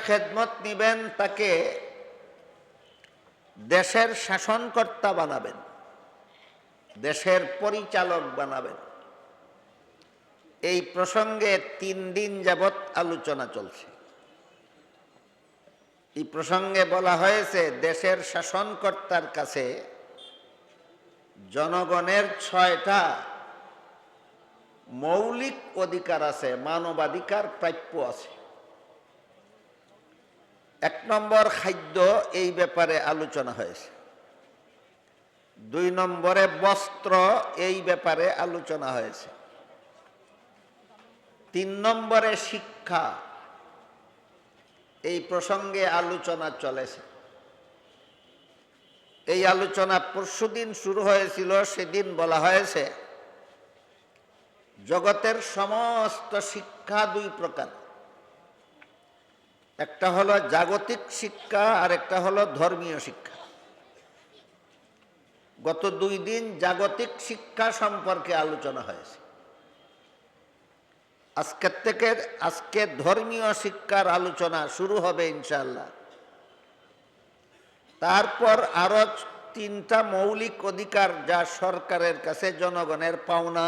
খেদমত নিবেন তাকে দেশের শাসনকর্তা বানাবেন, দেশের পরিচালক বানাবেন। এই প্রসঙ্গে 3 দিন যাবৎ আলোচনা চলছে। এই প্রসঙ্গে বলা হয়েছে দেশের শাসনকর্তার কাছে জনগণের 6টা মৌলিক অধিকার আছে, মানবাধিকার প্রাপ্য আছে। 1 নম্বর খাদ্য, এই ব্যাপারে আলোচনা হয়েছে। 2 নম্বরে বস্ত্র, এই ব্যাপারে আলোচনা হয়েছে। 3 নম্বরে শিক্ষা, এই প্রসঙ্গে আলোচনা চলেছে। এই আলোচনা পরশুদিন শুরু হয়েছিল। সেদিন বলা হয়েছে জগতের সমস্ত শিক্ষা 2 প্রকার, একটা হলো জাগতিক শিক্ষা আর একটা হলো ধর্মীয় শিক্ষা। গত 2 দিন জাগতিক শিক্ষা সম্পর্কে আলোচনা হয়েছে। আজকে ধর্মীয় শিক্ষার আলোচনা শুরু হবে ইনশাআল্লাহ। তারপর আরো 3টা মৌলিক অধিকার যা সরকারের কাছে জনগণের পাওনা।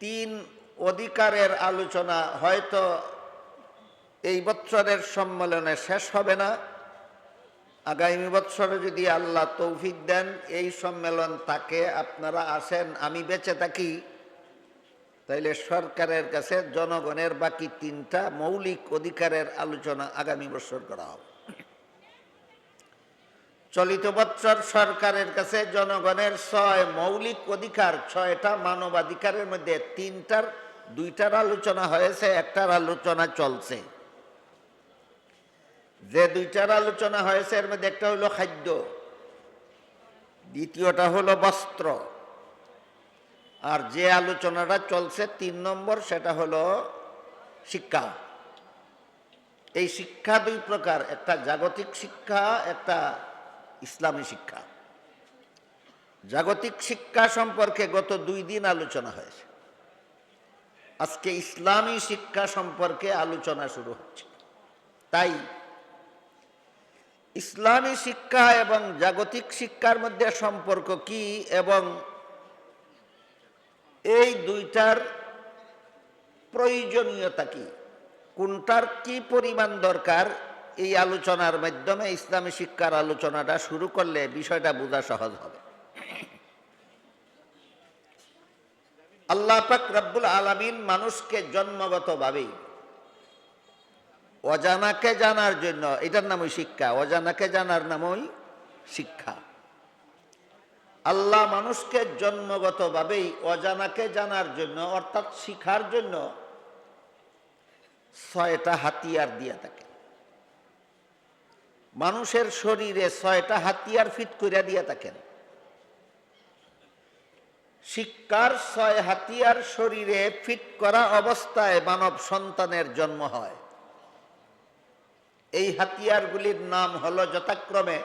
3 অধিকারের আলোচনা হয়তো এই বছরের সম্মেলনে শেষ হবে না। আগামী বছরে যদি আল্লাহ তৌফিক দেন, এই সম্মেলন থাকে, আপনারা আসেন, আমি বেঁচে থাকি, তাইলে সরকারের কাছে জনগণের বাকি 3টা মৌলিক অধিকারের আলোচনা আগামী বছর করা হবে। চলিত বছর সরকারের কাছে জনগণের 6 মৌলিক অধিকার, 6টা মানবাধিকারের মধ্যে 2টার আলোচনা হয়েছে, একটার আলোচনা চলছে। যে 2টার আলোচনা হয়েছে এর মধ্যে একটা হলো খাদ্য, দ্বিতীয়টা হলো বস্ত্র, আর যে আলোচনাটা চলছে 3 নম্বর, সেটা হলো শিক্ষা। এই শিক্ষা 2 প্রকার, একটা জাগতিক শিক্ষা, একটা ইসলামী শিক্ষা। জাগতিক শিক্ষা সম্পর্কে গত 2 দিন আলোচনা হয়েছে। আজকে ইসলামী শিক্ষা সম্পর্কে আলোচনা শুরু হচ্ছে। তাই ইসলামী শিক্ষা এবং জাগতিক শিক্ষার মধ্যে সম্পর্ক কি এবং এই 2টার প্রয়োজনীয়তা কি, কোনটার কি পরিমাণ দরকার, এই আলোচনার মাধ্যমে ইসলামী শিক্ষার আলোচনাটা শুরু করলে বিষয়টা বোঝা সহজ হবে। আল্লাহ পাক রব্বুল আলামিন মানুষকে জন্মগতভাবেই অজানাকে জানার জন্য, এটার নামই শিক্ষা, অজানাকে জানার নামই শিক্ষা। আল্লাহ মানুষকে জন্মগতভাবেই অজানাকে জানার জন্য, অর্থাৎ শিখার জন্য 6টা হাতিয়ার দিয়ে থাকে। মানুষের শরীরে 6টা হাতিয়ার ফিট করে দিয়ে থাকেন। শিক্ষার 6 হাতিয়ার শরীরে ফিট করা অবস্থায় মানব সন্তানের জন্ম হয়। এই হাতিয়ারগুলির নাম হলো যথাক্রমে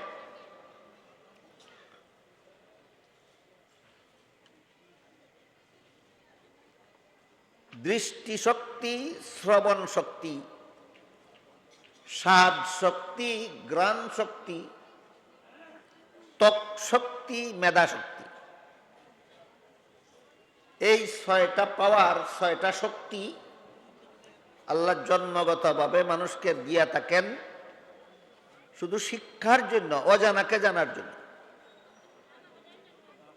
দৃষ্টিশক্তি, শ্রবণ শক্তি, স্বাদ শক্তি, ঘ্রাণ শক্তি, ত্বক শক্তি, মেধা শক্তি। এই 6টা পাওয়ার, 6টা শক্তি আল্লাহ জন্মগতভাবে মানুষকে দিয়া থাকেন শুধু শিক্ষার জন্য, অজানাকে জানার জন্য।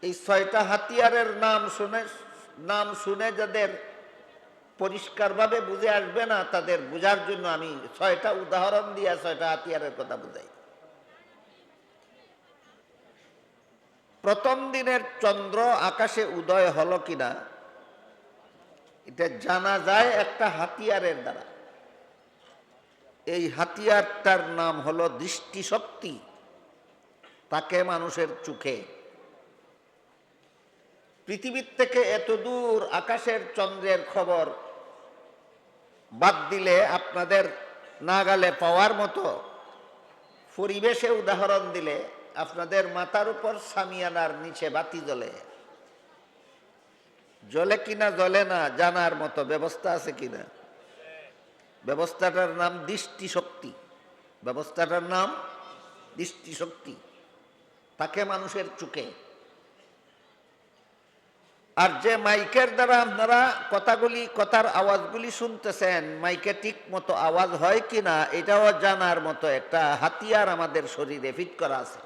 এই 6টা হাতিয়ারের নাম শুনে যাদের পরিষ্কারভাবে বুঝে আসবে না, তাদের বোঝার জন্য আমি 6টা উদাহরণ দিয়ে 6টা হাতিয়ারের কথা বুঝাই। প্রথম দিনের চন্দ্র আকাশে উদয় হলো কিনা এটা জানা যায় একটা হাতিয়ারের দ্বারা। এই হাতিয়ারটার নাম হলো দৃষ্টিশক্তি, তাকে মানুষের চোখে। পৃথিবীর থেকে এত দূর আকাশের চন্দ্রের খবর বাদ দিলে আপনাদের নাগালে পাওয়ার মতো পরিবেশে উদাহরণ দিলে, আপনাদের মাথার উপর সামিয়ানার নিচে বাতি জ্বলে, জ্বলে কিনা জ্বলে না জানার মতো ব্যবস্থা আছে কিনা? ব্যবস্থাটার নাম দৃষ্টিশক্তি। ব্যবস্থাটার নাম দৃষ্টিশক্তি, তাকে মানুষের চোখে। আর যে মাইকের দ্বারা আপনারা কথার আওয়াজগুলি শুনতেছেন, মাইকে ঠিক মতো আওয়াজ হয় কিনা এটাও জানার মতো একটা হাতিয়ার আমাদের শরীরে ফিট করা আছে।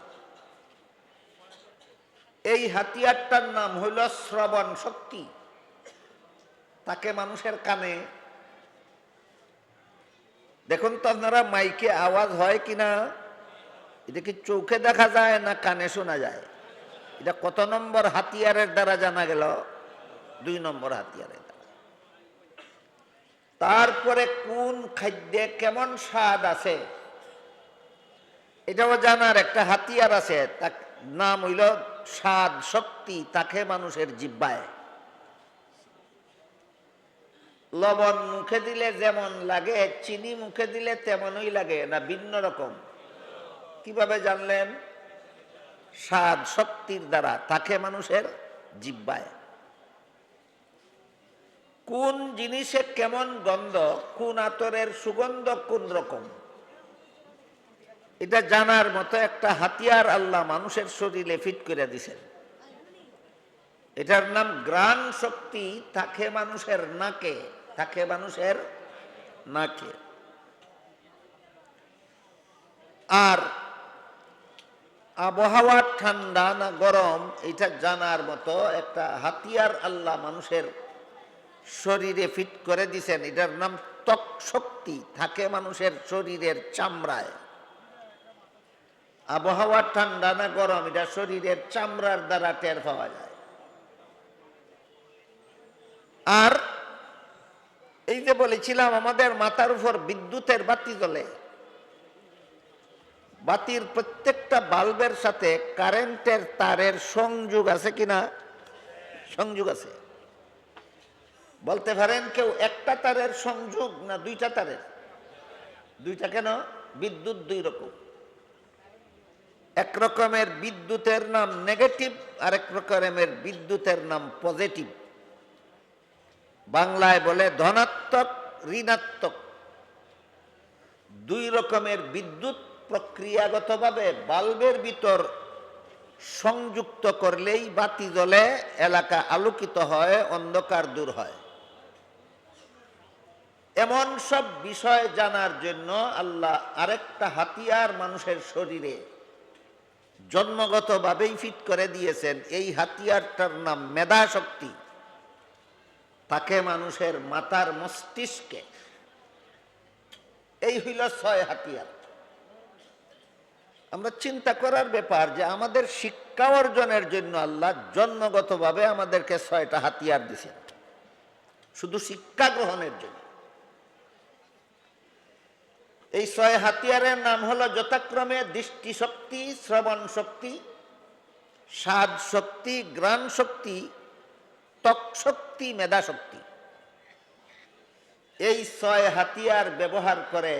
এই হাতিয়ারটার নাম হইল শ্রবণ শক্তি। তাকে মানুষের কানে, দেখুন তো আপনারা মাইকে আওয়াজ হয় কিনা, এটা কি চোখে দেখা যায় না কানে শোনা যায়? এটা কত নম্বর হাতিয়ারের দ্বারা জানা গেল? 2 নম্বর হাতিয়ারের দ্বারা। তারপরে কোন খাদ্যে কেমন স্বাদ আছে এটাও জানার একটা হাতিয়ার আছে, তার নাম হইল স্বাদ শক্তি। তাকে মানুষের জিহ্বায়। লবণ মুখে দিলে যেমন লাগে, চিনি মুখে দিলে তেমনই লাগে না ভিন্ন রকম? কিভাবে জানলেন? স্বাদ শক্তির দ্বারা, তাকে মানুষের জিহ্বায়। কোন জিনিসে কেমন গন্ধ, কোন আতরের সুগন্ধ কোন রকম, এটা জানার মতো একটা হাতিয়ার আল্লাহ মানুষের শরীরে ফিট করে দিছেন। এটার নাম ঘ্রাণ শক্তি। তাকে মানুষের নাকে, তাকে মানুষের নাকে। আর আবহাওয়া ঠান্ডা না গরম এটা জানার মতো একটা হাতিয়ার আল্লাহ মানুষের শরীরে ফিট করে দিছেন। এটার নাম ত্বক শক্তি। থাকে মানুষের শরীরের চামড়ায়। আবহাওয়া ঠান্ডা না গরম এটা শরীরের চামড়ার দ্বারা টের পাওয়া যায়। আর এই যে বলেছিলাম আমাদের মাথার উপর বিদ্যুতের বাতি জ্বলে, বাতির প্রত্যেকটা বাল্বের সাথে কারেন্টের তারের সংযোগ আছে কিনা? সংযোগ আছে। বলতে পারেন কেউ একটা তারের সংযোগ না 2টা তারের? 2টা। কেন? বিদ্যুৎ 2 রকম। এক রকমের বিদ্যুতের নাম নেগেটিভ, আরেক রকমের বিদ্যুতের নাম পজিটিভ। বাংলায় বলে ধনাত্মক, ঋণাত্মক। 2 রকমের বিদ্যুৎ প্রক্রিয়াগতভাবে বাল্বের ভিতর সংযুক্ত করলেই বাতি জ্বলে, এলাকা আলোকিত হয়, অন্ধকার দূর হয়। এমন সব বিষয় জানার জন্য আল্লাহ আরেকটা হাতিয়ার মানুষের শরীরে জন্মগতভাবেই ফিট করে দিয়েছেন। এই হাতিয়ারটার নাম মেধা শক্তি। তাকে মানুষের মাথার মস্তিষ্কে। এই হইল 6 হাতিয়ার। আমরা চিন্তা করার ব্যাপার যে আমাদের শিক্ষা অর্জনের জন্য আল্লাহ জন্মগতভাবে আমাদেরকে 6টা হাতিয়ার দিয়েছেন, শুধু শিক্ষা গ্রহণের জন্য। এই 6 হাতিয়ারের নাম হলো যথাক্রমে দৃষ্টিশক্তি, শ্রবণ শক্তি, স্বাদ শক্তি, ঘ্রাণ শক্তি, ত্বক শক্তি, মেধা শক্তি। এই 6 হাতিয়ার ব্যবহার করে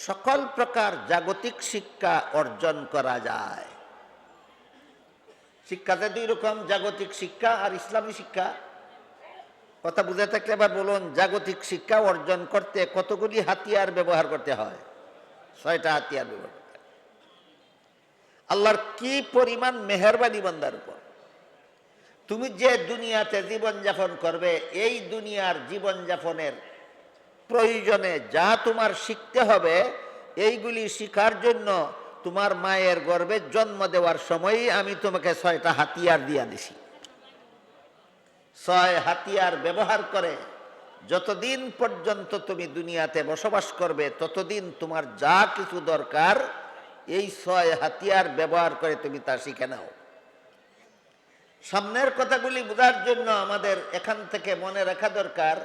সকল প্রকার জাগতিক শিক্ষা অর্জন করা যায়। শিক্ষাতে 2 রকম, জাগতিক শিক্ষা আর ইসলামী শিক্ষা। কথা বুঝে থাকলে এবার বলুন, জাগতিক শিক্ষা অর্জন করতে কতগুলি হাতিয়ার ব্যবহার করতে হয়? 6টা হাতিয়ার ব্যবহার করতে হয়। আল্লাহর কি পরিমাণ মেহেরবানি বান্দার উপর। তুমি যে দুনিয়াতে জীবনযাপন করবে, এই দুনিয়ার জীবনযাপনের প্রয়োজনে যা তোমার শিখতে হবে, এইগুলি শিখার জন্য তোমার মায়ের গর্ভে জন্ম দেওয়ার সময়ই আমি তোমাকে 6টা হাতিয়ার দিয়া দিছি। 6 হাতিয়ার ব্যবহার করে যতদিন পর্যন্ত তুমি দুনিয়াতে বসবাস করবে, ততদিন তোমার যা কিছু দরকার এই 6 হাতিয়ার ব্যবহার করে তুমি তা শিখে নাও। সামনের কথাগুলি বোঝার জন্য আমাদের এখান থেকে মনে রাখা দরকার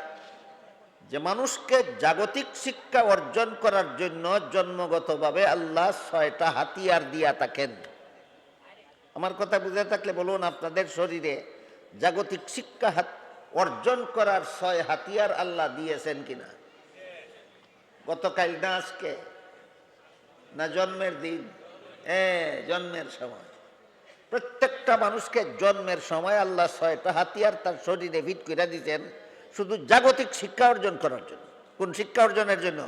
যে মানুষকে জাগতিক শিক্ষা অর্জন করার জন্য জন্মগতভাবে আল্লাহ 6টা হাতিয়ার দিয়া থাকেন। আমার কথা বুঝে থাকলে বলুন, আপনাদের শরীরে জাগতিক শিক্ষা অর্জন করার 6 হাতিয়ার আল্লাহ দিয়েছেন কিনা? গতকাল না আজকে না জন্মের দিন? জন্মের সময়। প্রত্যেকটা মানুষকে জন্মের সময় আল্লাহ 6টা হাতিয়ার তার শরীরে ফিট করে দিতেন, শুধু জাগতিক শিক্ষা অর্জন করার জন্য। কোন শিক্ষা অর্জনের জন্য?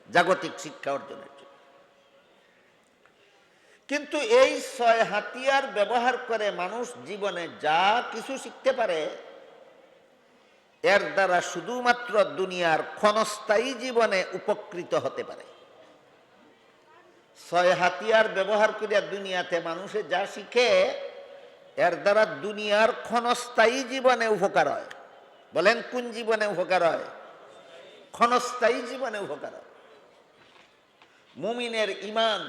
জাগতিক শিক্ষা অর্জনের জন্য। কিন্তু এই 6 হাতিয়ার ব্যবহার করে মানুষ জীবনে যা কিছু শিখতে পারে, এর দ্বারা শুধুমাত্র দুনিয়ার ক্ষণস্থায়ী জীবনে উপকৃত হতে পারে। 6 হাতিয়ার ব্যবহার করে দুনিয়াতে মানুষে যা শিখে, এর দ্বারা দুনিয়ার ক্ষণস্থায়ী জীবনে উপকার হয়। বলেন কোন জীবনে উপকার হয়? ক্ষণস্থায়ী জীবনে উপকার হয়। মুমিনের ঈমান,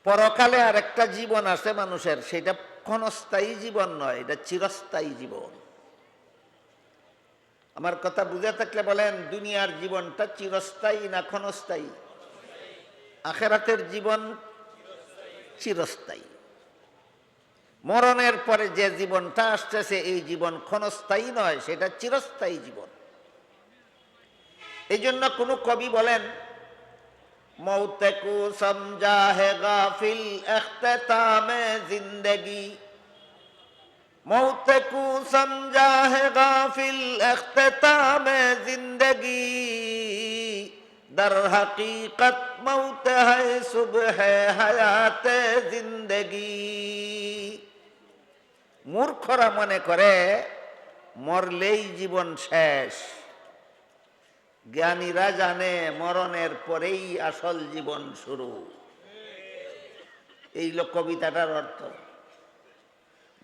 পরকালে আর একটা জীবন আছে মানুষের, সেটা ক্ষণস্থায়ী জীবন নয়, এটা চিরস্থায়ী জীবন। আমার কথা বুঝে থাকলে বলেন, দুনিয়ার জীবনটা চিরস্থায়ী না ক্ষণস্থায়ী? আখিরাতের জীবন চিরস্থায়ী। মরণের পরে যে জীবনটা আসতেছে, এই জীবন ক্ষণস্থায়ী নয়, সেটা চিরস্থায়ী জীবন। এই জন্য কোনো কবি বলেন, মৌতে কো সমঝা হে গাফিল ইখতিতামে জিন্দেগি, মৌতে কো সমঝা হে গাফিল ইখতিতামে জিন্দেগি, দর হकीकत मौत है सुबह हयाते जिंदगी। মূর্খরা মনে করে মরলেই জীবন শেষ, জ্ঞানীরা জানে মরণের পরেই আসল জীবন শুরু। এই কবিতাটার অর্থ।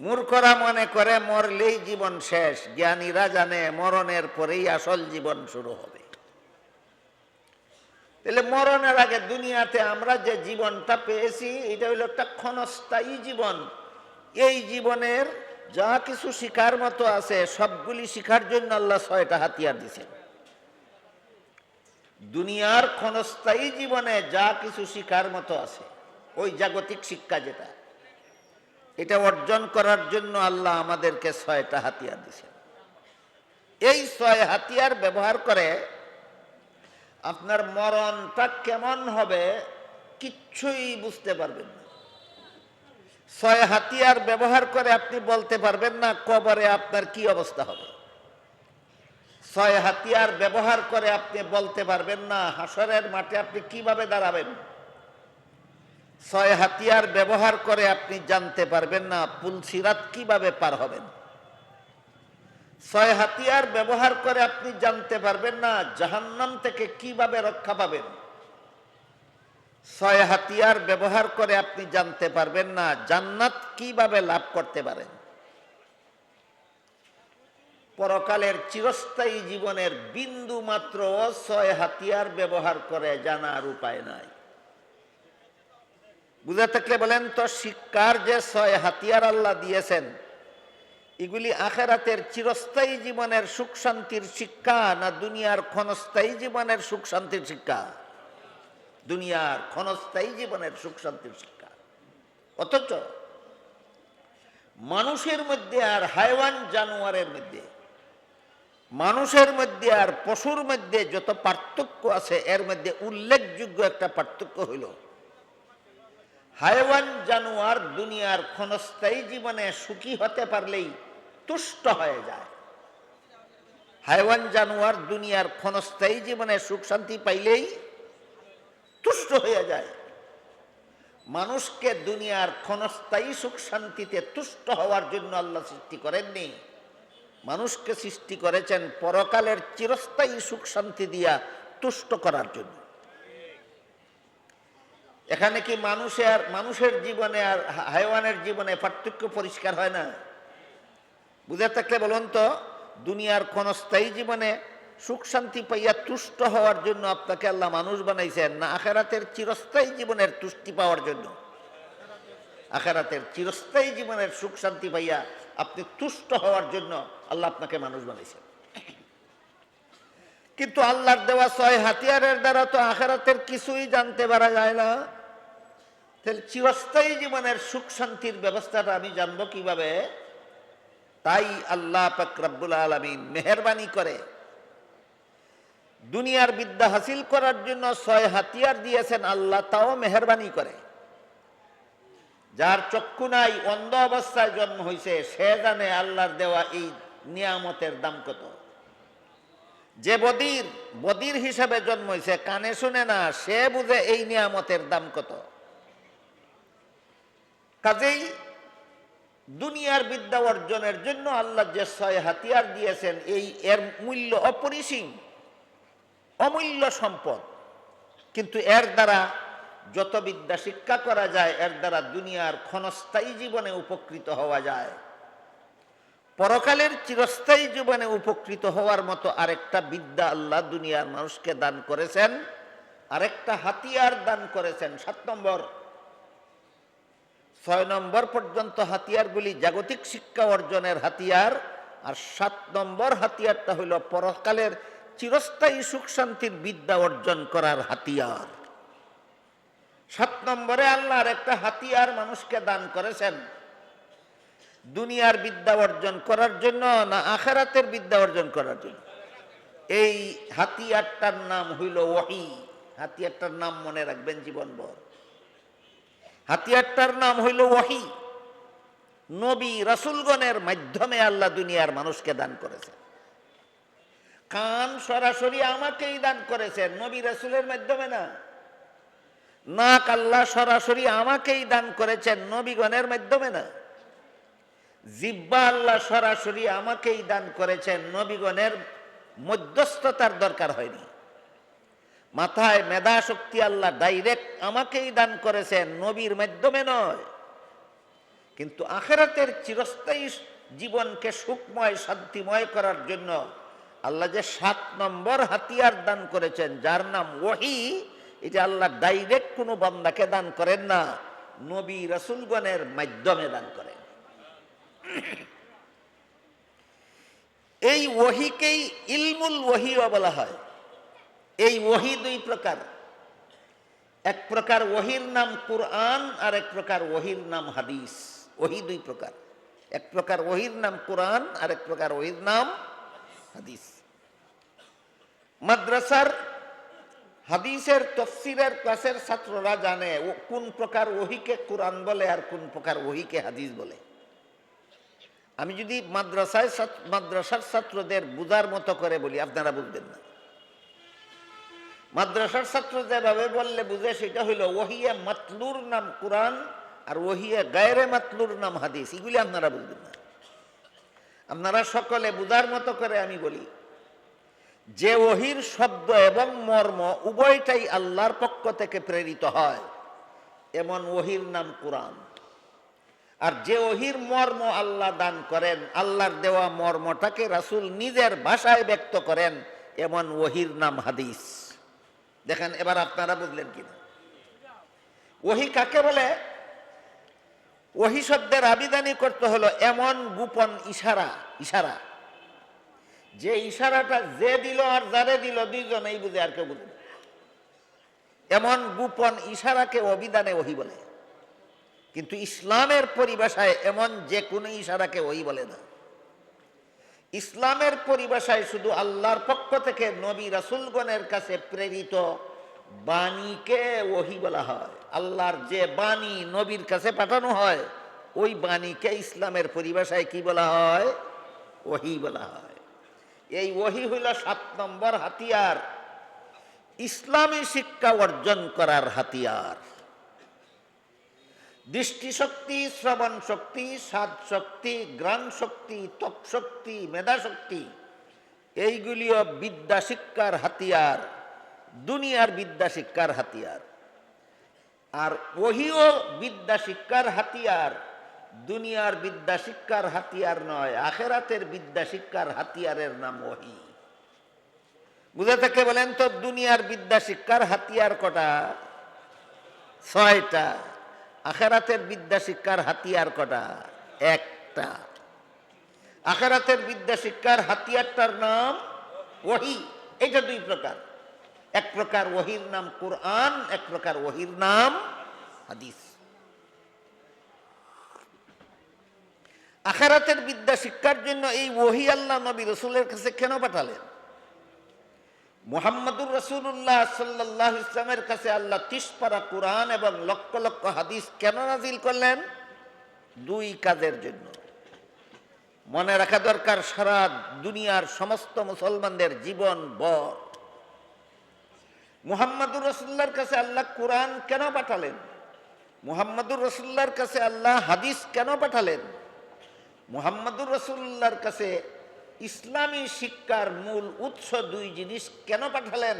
মূর্খরা মনে করে মরলেই জীবন শেষ, জ্ঞানীরা জানে মরণের পরেই আসল জীবন শুরু হবে। তাহলে মরণের আগে দুনিয়াতে আমরা যে জীবনটা পেয়েছি, এটা হলো একটা ক্ষণস্থায়ী জীবন। এই জীবনের যা কিছু শিখার মতো আছে, সবগুলি শিখার জন্য আল্লাহ 6টা হাতিয়ার দিয়েছেন। দুনিয়ার ক্ষণস্থায়ী জীবনে যা কিছু শিখার মতো আছে, ওই জাগতিক শিক্ষা যেটা, এটা অর্জন করার জন্য আল্লাহ আমাদেরকে 6টা হাতিয়ার দিয়েছেন। এই 6 হাতিয়ার ব্যবহার করে আপনার মরণটা কেমন হবে কিচ্ছুই বুঝতে পারবেন না। 6 হাতিয়ার ব্যবহার করে আপনি বলতে পারবেন না কবরে আপনার কি অবস্থা হবে। 6 হাতিয়ার ব্যবহার করে আপনি বলতে পারবেন না হাসরের মাঠে আপনি কিভাবে দাঁড়াবেন। 6 হাতিয়ার ব্যবহার করে আপনি জানতে পারবেন না পুলসিরাত কিভাবে পার হবেন। 6 হাতিয়ার ব্যবহার করে আপনি জানতে পারবেন না জাহান্নাম থেকে কিভাবে রক্ষা পাবেন। 6 হাতিয়ার ব্যবহার করে আপনি জানতে পারবেন না জান্নাত কিভাবে লাভ করতে পারেন। পরকালের চিরস্থায়ী জীবনের বিন্দু মাত্র 6 হাতিয়ার ব্যবহার করে জানার উপায় নাই। বুঝে থাকলে বলেন তো, শিক্ষার যে 6 হাতিয়ার আল্লাহ দিয়েছেন, এগুলি আখিরাতের চিরস্থায়ী জীবনের সুখ শান্তির শিক্ষা না দুনিয়ার ক্ষণস্থায়ী জীবনের সুখ শান্তির শিক্ষা? দুনিয়ার ক্ষণস্থায়ী জীবনের সুখ শান্তির শিক্ষা। অথচ মানুষের মধ্যে আর হাইওয়ান জানোয়ারের মধ্যে, মানুষের মধ্যে আর পশুর মধ্যে যত পার্থক্য আছে, এর মধ্যে উল্লেখযোগ্য একটা পার্থক্য হইল, হাইওয়ান জানোয়ার দুনিয়ার ক্ষণস্থায়ী জীবনে সুখী হতে পারলেই তুষ্ট হয়ে যায়। হাইওয়ান জানোয়ার দুনিয়ার ক্ষণস্থায়ী জীবনে সুখ শান্তি পাইলেই তুষ্ট হয়ে যায়। মানুষকে দুনিয়ার ক্ষণস্থায়ী সুখ শান্তিতে তুষ্ট হওয়ার জন্য আল্লাহ সৃষ্টি করেননি, মানুষকে সৃষ্টি করেছেন পরকালের চিরস্থায়ী সুখ শান্তি দিয়া তুষ্ট করার জন্য। এখানে কি মানুষের জীবনে আর হাইওয়ানের জীবনে পার্থক্য পরিষ্কার হয় না? বুঝে থাকলে বলুন তো, দুনিয়ার ক্ষণস্থায়ী জীবনে সুখ শান্তি পাইয়া তুষ্ট হওয়ার জন্য আপনাকে আল্লাহ মানুষ বানাইছেন, না আখিরাতের চিরস্থায়ী জীবনের তুষ্টি পাওয়ার জন্য? আখিরাতের চিরস্থায়ী জীবনের সুখ শান্তি পাইয়া আপনি তুষ্ট হওয়ার জন্য আল্লাহ আপনাকে মানুষ বানাইছেন। কিন্তু আল্লাহর দেওয়া 6 হাতিয়ারের দ্বারা তো আখিরাতের কিছুই জানতে পারা যায় না। তাহলে চিরস্থায়ী জীবনের সুখ শান্তির ব্যবস্থাটা আমি জানবো কিভাবে? তাই আল্লাহ পাক রব্বুল আলামিন মেহেরবানি করে দুনিয়ার বিদ্যা হাসিল করার জন্য 6 হাতিয়ার দিয়েছেন আল্লাহ, তাও মেহেরবানি করে। যার চক্ষু নাই, অন্ধ অবস্থায় জন্ম হয়েছে, সে জানে আল্লাহর দেওয়া এই নিয়ামতের দাম কত। যে বদির বদির হিসাবে জন্মইছে, কানে শুনে না, সে বুঝে এই নিয়ামতের দাম কত। কাজেই দুনিয়ার বিদ্যা অর্জনের জন্য আল্লাহ যে 6 হাতিয়ার দিয়েছেন, এর মূল্য অপরিসীম, অমূল্য সম্পদ। কিন্তু এর দ্বারা যত বিদ্যা শিক্ষা করা যায়, এর দ্বারা দুনিয়ার ক্ষণস্থায়ী জীবনে উপকৃত হওয়া যায়। পরকালের চিরস্থায়ী জীবনে উপকৃত হওয়ার মতো আরেকটা বিদ্যা আল্লাহ দুনিয়ার মানুষকে দান করেছেন, আরেকটা হাতিয়ার দান করেছেন। 7 নম্বর 6 নম্বর পর্যন্ত হাতিয়ারগুলি জাগতিক শিক্ষা অর্জনের হাতিয়ার, আর 7 নম্বর হাতিয়ারটা হইল পরকালের চিরস্থায়ী সুখ শান্তির বিদ্যা অর্জন করার হাতিয়ার। 7 নম্বরে আল্লাহ আরেকটা হাতিয়ার মানুষকে দান করেছেন, দুনিয়ার বিদ্যা অর্জন করার জন্য না আখিরাতের বিদ্যা অর্জন করার জন্য। এই হাতিয়ারটার নাম হইল ওহী। হাতিয়ারটার নাম মনে রাখবেন জীবনভর। হাতিয়ারটার নাম হইল ওহী। নবী রাসূলগণের মাধ্যমে আল্লাহ দুনিয়ার মানুষকে দান করেছেন। কান সরাসরি আমাকেই দান করেছেন, নবী রাসূলের মাধ্যমে না। নাক আল্লাহ সরাসরি আমাকেই দান করেছেন, নবীগণের মাধ্যমে না। জিহ্বা আল্লাহ সরাসরি আমাকেই দান করেছেন, নবীগণের মধ্যস্থতার দরকার হয়নি। মাথায় মেধা শক্তি আল্লাহ ডাইরেক্ট আমাকেই দান করেছেন, নবীর মাধ্যমে নয়। কিন্তু আখিরাতের চিরস্থায়ী জীবনকে সুখময় শান্তিময় করার জন্য আল্লাহ যে 7 নম্বর হাতিয়ার দান করেছেন, যার নাম ওহী, এটা আল্লাহ ডাইরেক্ট কোনো বান্দাকে দান করেন না, নবী রাসূলগণের মাধ্যমে দান করেন। এই ওহীকেই ইলমুল ওহীও বলা হয়। এই ওহী 2 প্রকার। এক প্রকার ওহীর নাম কুরআন, আর এক প্রকার ওহীর নাম হাদিস। ওহী 2 প্রকার। এক প্রকার ওহীর নাম কুরআন, আর এক প্রকার ওহীর নাম হাদিস। মাদ্রাসার হাদিসের তফসিরের ক্লাসের ছাত্ররা জানে কোন প্রকার ওহীকে কুরআন বলে আর কোন প্রকার ওহীকে হাদিস বলে। আমি যদি মাদ্রাসার ছাত্রদের বুঝার মতো করে বলি, আপনারা বুঝবেন না। মাদ্রাসার ছাত্র যেভাবে বললে বুঝে, সেটা হইল ওহিয়ে মাতলুর নাম কুরআন আর ওহিয়ে গায়রে মাতলুর নাম হাদিস। এগুলি আপনারা বুঝবেন না। আপনারা সকলে বুঝার মতো করে আমি বলি, যে ওহির শব্দ এবং মর্ম উভয়টাই আল্লাহর পক্ষ থেকে প্রেরিত হয়, এমন ওহির নাম কুরআন। আর যে ওহির মর্ম আল্লাহ দান করেন, আল্লাহর দেওয়া মর্মটাকে রাসূল নিজের ভাষায় ব্যক্ত করেন, এমন ওহির নাম হাদিস। দেখেন এবার আপনারা বুঝলেন কিনা। ওহী কাকে বলে? ওহী শব্দের আবিধানি করতে হলো এমন গোপন ইশারা, ইশারা যে ইশারাটা যে দিল আর যারে দিল দুইজনেই বুঝে, আর কেউ বুঝে না। এমন গোপন ইশারাকে অভিধানে ওহী বলে। কিন্তু ইসলামের পরিভাষায় এমন যে কোনো ইশারাকে ওহী বলে না। ইসলামের পরিভাষায় শুধু আল্লাহর পক্ষ থেকে নবী রাসূলগণের কাছে প্রেরিত বাণীকে ওহী বলা হয়। আল্লাহর যে বাণী নবীর কাছে পাঠানো হয়, ওই বাণীকে ইসলামের পরিভাষায় কি বলা হয়? ওহী বলা হয়। এই ওহী হইল 7 নম্বর হাতিয়ার, ইসলামী শিক্ষা অর্জন করার হাতিয়ার। দৃষ্টিশক্তি, শ্রবণ শক্তি, স্বাদ শক্তি, ঘ্রাণ শক্তি, ত্বক শক্তি, মেধা শক্তি, এইগুলিও বিদ্যা শিক্ষার হাতিয়ার, দুনিয়ার বিদ্যা শিক্ষার হাতিয়ার। আর ওহীও বিদ্যা শিক্ষার হাতিয়ার, দুনিয়ার বিদ্যা শিক্ষার হাতিয়ার নয়, আখিরাতের বিদ্যা শিক্ষার হাতিয়ারের নাম ওহী। বুঝে থেকে বলেন তো, দুনিয়ার বিদ্যা শিক্ষার হাতিয়ার কটা? 6টা। আখিরাতের বিদ্যা শিক্ষার হাতিয়ার কটা? 1টা। আখিরাতের বিদ্যা শিক্ষার হাতিয়ারটার নাম ওহী। এটা 2 প্রকার। এক প্রকার ওহীর নাম কুরআন, এক প্রকার ওহীর নাম হাদিস। আখিরাতের বিদ্যা শিক্ষার জন্য এই ওহী আল্লাহ নবী রাসূলের কাছে কেন পাঠালেন? মুহাম্মদুর রাসূলুল্লাহ সাল্লাল্লাহু আলাইহি ওয়াসাল্লামের কাছে আল্লাহ 30 পারা কুরআন এবং লক্ষ লক্ষ হাদিস কেন নাজিল করলেন? 2 কাজের জন্য। মনে রাখা দরকার সারা দুনিয়ার সমস্ত মুসলমানদের জীবন ভর মুহাম্মদুর রাসূলুল্লাহর কাছে আল্লাহ কোরআন কেন পাঠালেন, মুহাম্মদুর রাসূলুল্লাহর কাছে আল্লাহ হাদিস কেন পাঠালেন, মুহাম্মদুর রাসূলুল্লাহর কাছে ইসলামী শিক্ষার মূল উৎস দুই জিনিস কেন পাঠালেন?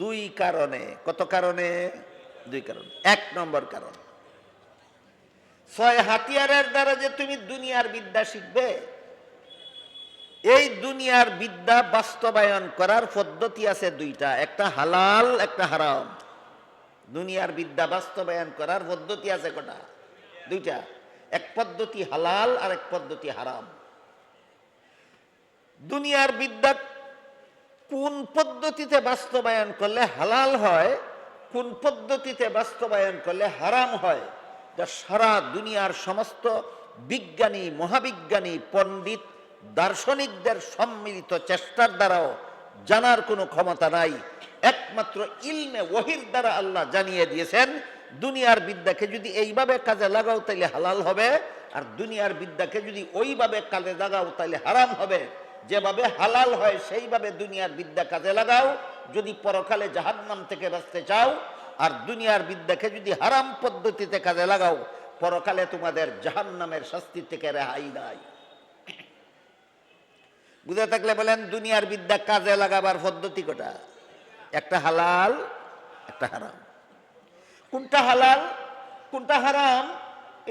দুই কারণে। কত কারণে? দুই কারণ। এক নম্বর কারণ, 6 হাতিয়ারের দ্বারা যে তুমি দুনিয়ার বিদ্যা শিখবে, এই দুনিয়ার বিদ্যা বাস্তবায়ন করার পদ্ধতি আছে দুইটা, একটা হালাল একটা হারাম। দুনিয়ার বিদ্যা বাস্তবায়ন করার পদ্ধতি আছে কটা? দুইটা। এক পদ্ধতি হালাল আর এক পদ্ধতি হারাম। দুনিয়ার বিদ্যা কোন পদ্ধতিতে বাস্তবায়ন করলে হালাল হয়, কোন পদ্ধতিতে বাস্তবায়ন করলে হারাম হয়, যা সারা দুনিয়ার সমস্ত বিজ্ঞানী, মহাবিজ্ঞানী, পণ্ডিত, দার্শনিকদের সম্মিলিত চেষ্টার দ্বারাও জানার কোনো ক্ষমতা নাই। একমাত্র ইলমে ওহির দ্বারা আল্লাহ জানিয়ে দিয়েছেন দুনিয়ার বিদ্যাকে যদি এইভাবে কাজে লাগাও তাইলে হালাল হবে, আর দুনিয়ার বিদ্যাকে যদি ওইভাবে কাজে লাগাও তাইলে হারাম হবে। যেভাবে হালাল হয় সেইভাবে দুনিয়ার বিদ্যা কাজে লাগাও যদি পরকালে জাহান্নাম থেকে বাঁচতে চাও, আর দুনিয়ার বিদ্যাকে যদি হারাম পদ্ধতিতে কাজে লাগাও পরকালে তোমাদের জাহান্নামের শাস্তি থেকে রেহাই নাই। বুঝে থাকলে বলেন দুনিয়ার বিদ্যা কাজে লাগাবার পদ্ধতি কটা? একটা হালাল একটা হারাম। কোনটা হালাল কোনটা হারাম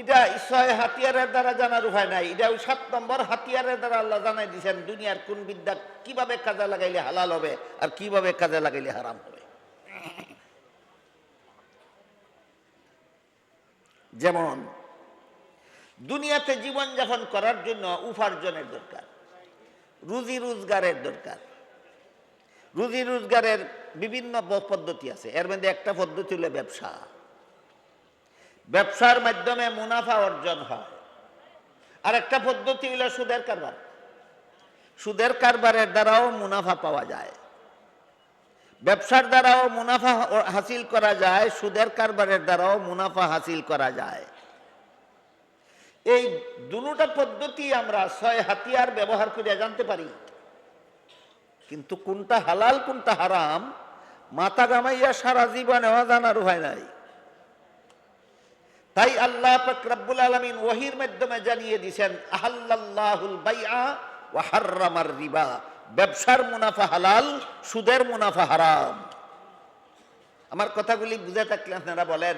এটা 6 হাতিয়ারের দ্বারা জানার উপায় নাই। এটা 7 নম্বর হাতিয়ারের দ্বারা আল্লাহ জানাই দিয়েছেন দুনিয়ার কোন বিদ্যা কিভাবে কাজে লাগাইলে হালাল হবে আর কিভাবে কাজে লাগাইলে হারাম হবে। যেমন দুনিয়াতে জীবন যাপন করার জন্য উপার্জনের দরকার, রুজি রোজগারের দরকার। রুজি রোজগারের বিভিন্ন পদ্ধতি আছে, এর মধ্যে একটা পদ্ধতি হলো ব্যবসা। ব্যবসার মাধ্যমে মুনাফা অর্জন হয়। আর একটা পদ্ধতি হলো সুদের কারবার। সুদের কারবারের দ্বারাও মুনাফা পাওয়া যায়। ব্যবসার দ্বারাও মুনাফা হাসিল করা যায়, সুদের কারবারের দ্বারাও মুনাফা হাসিল করা যায়। এই দুটো পদ্ধতি আমরা 6 হাতিয়ার ব্যবহার করে জানতে পারি, কিন্তু কোনটা হালাল কোনটা হারাম মাথা ঘামাইয়া সারা জীবনেও জানার উপায় নাই। তাই আল্লাহ পাক রব্বুল আলামিন ওহীর মাধ্যমে জানিয়ে দিয়েছেন আহাল্লাল্লাহুল বাইআ ওয়া হাররামার রিবা। ব্যবসার মুনাফা হালাল, সুদের মুনাফা হারাম। আমার কথাগুলি বুঝে থাকলে আপনারা বলেন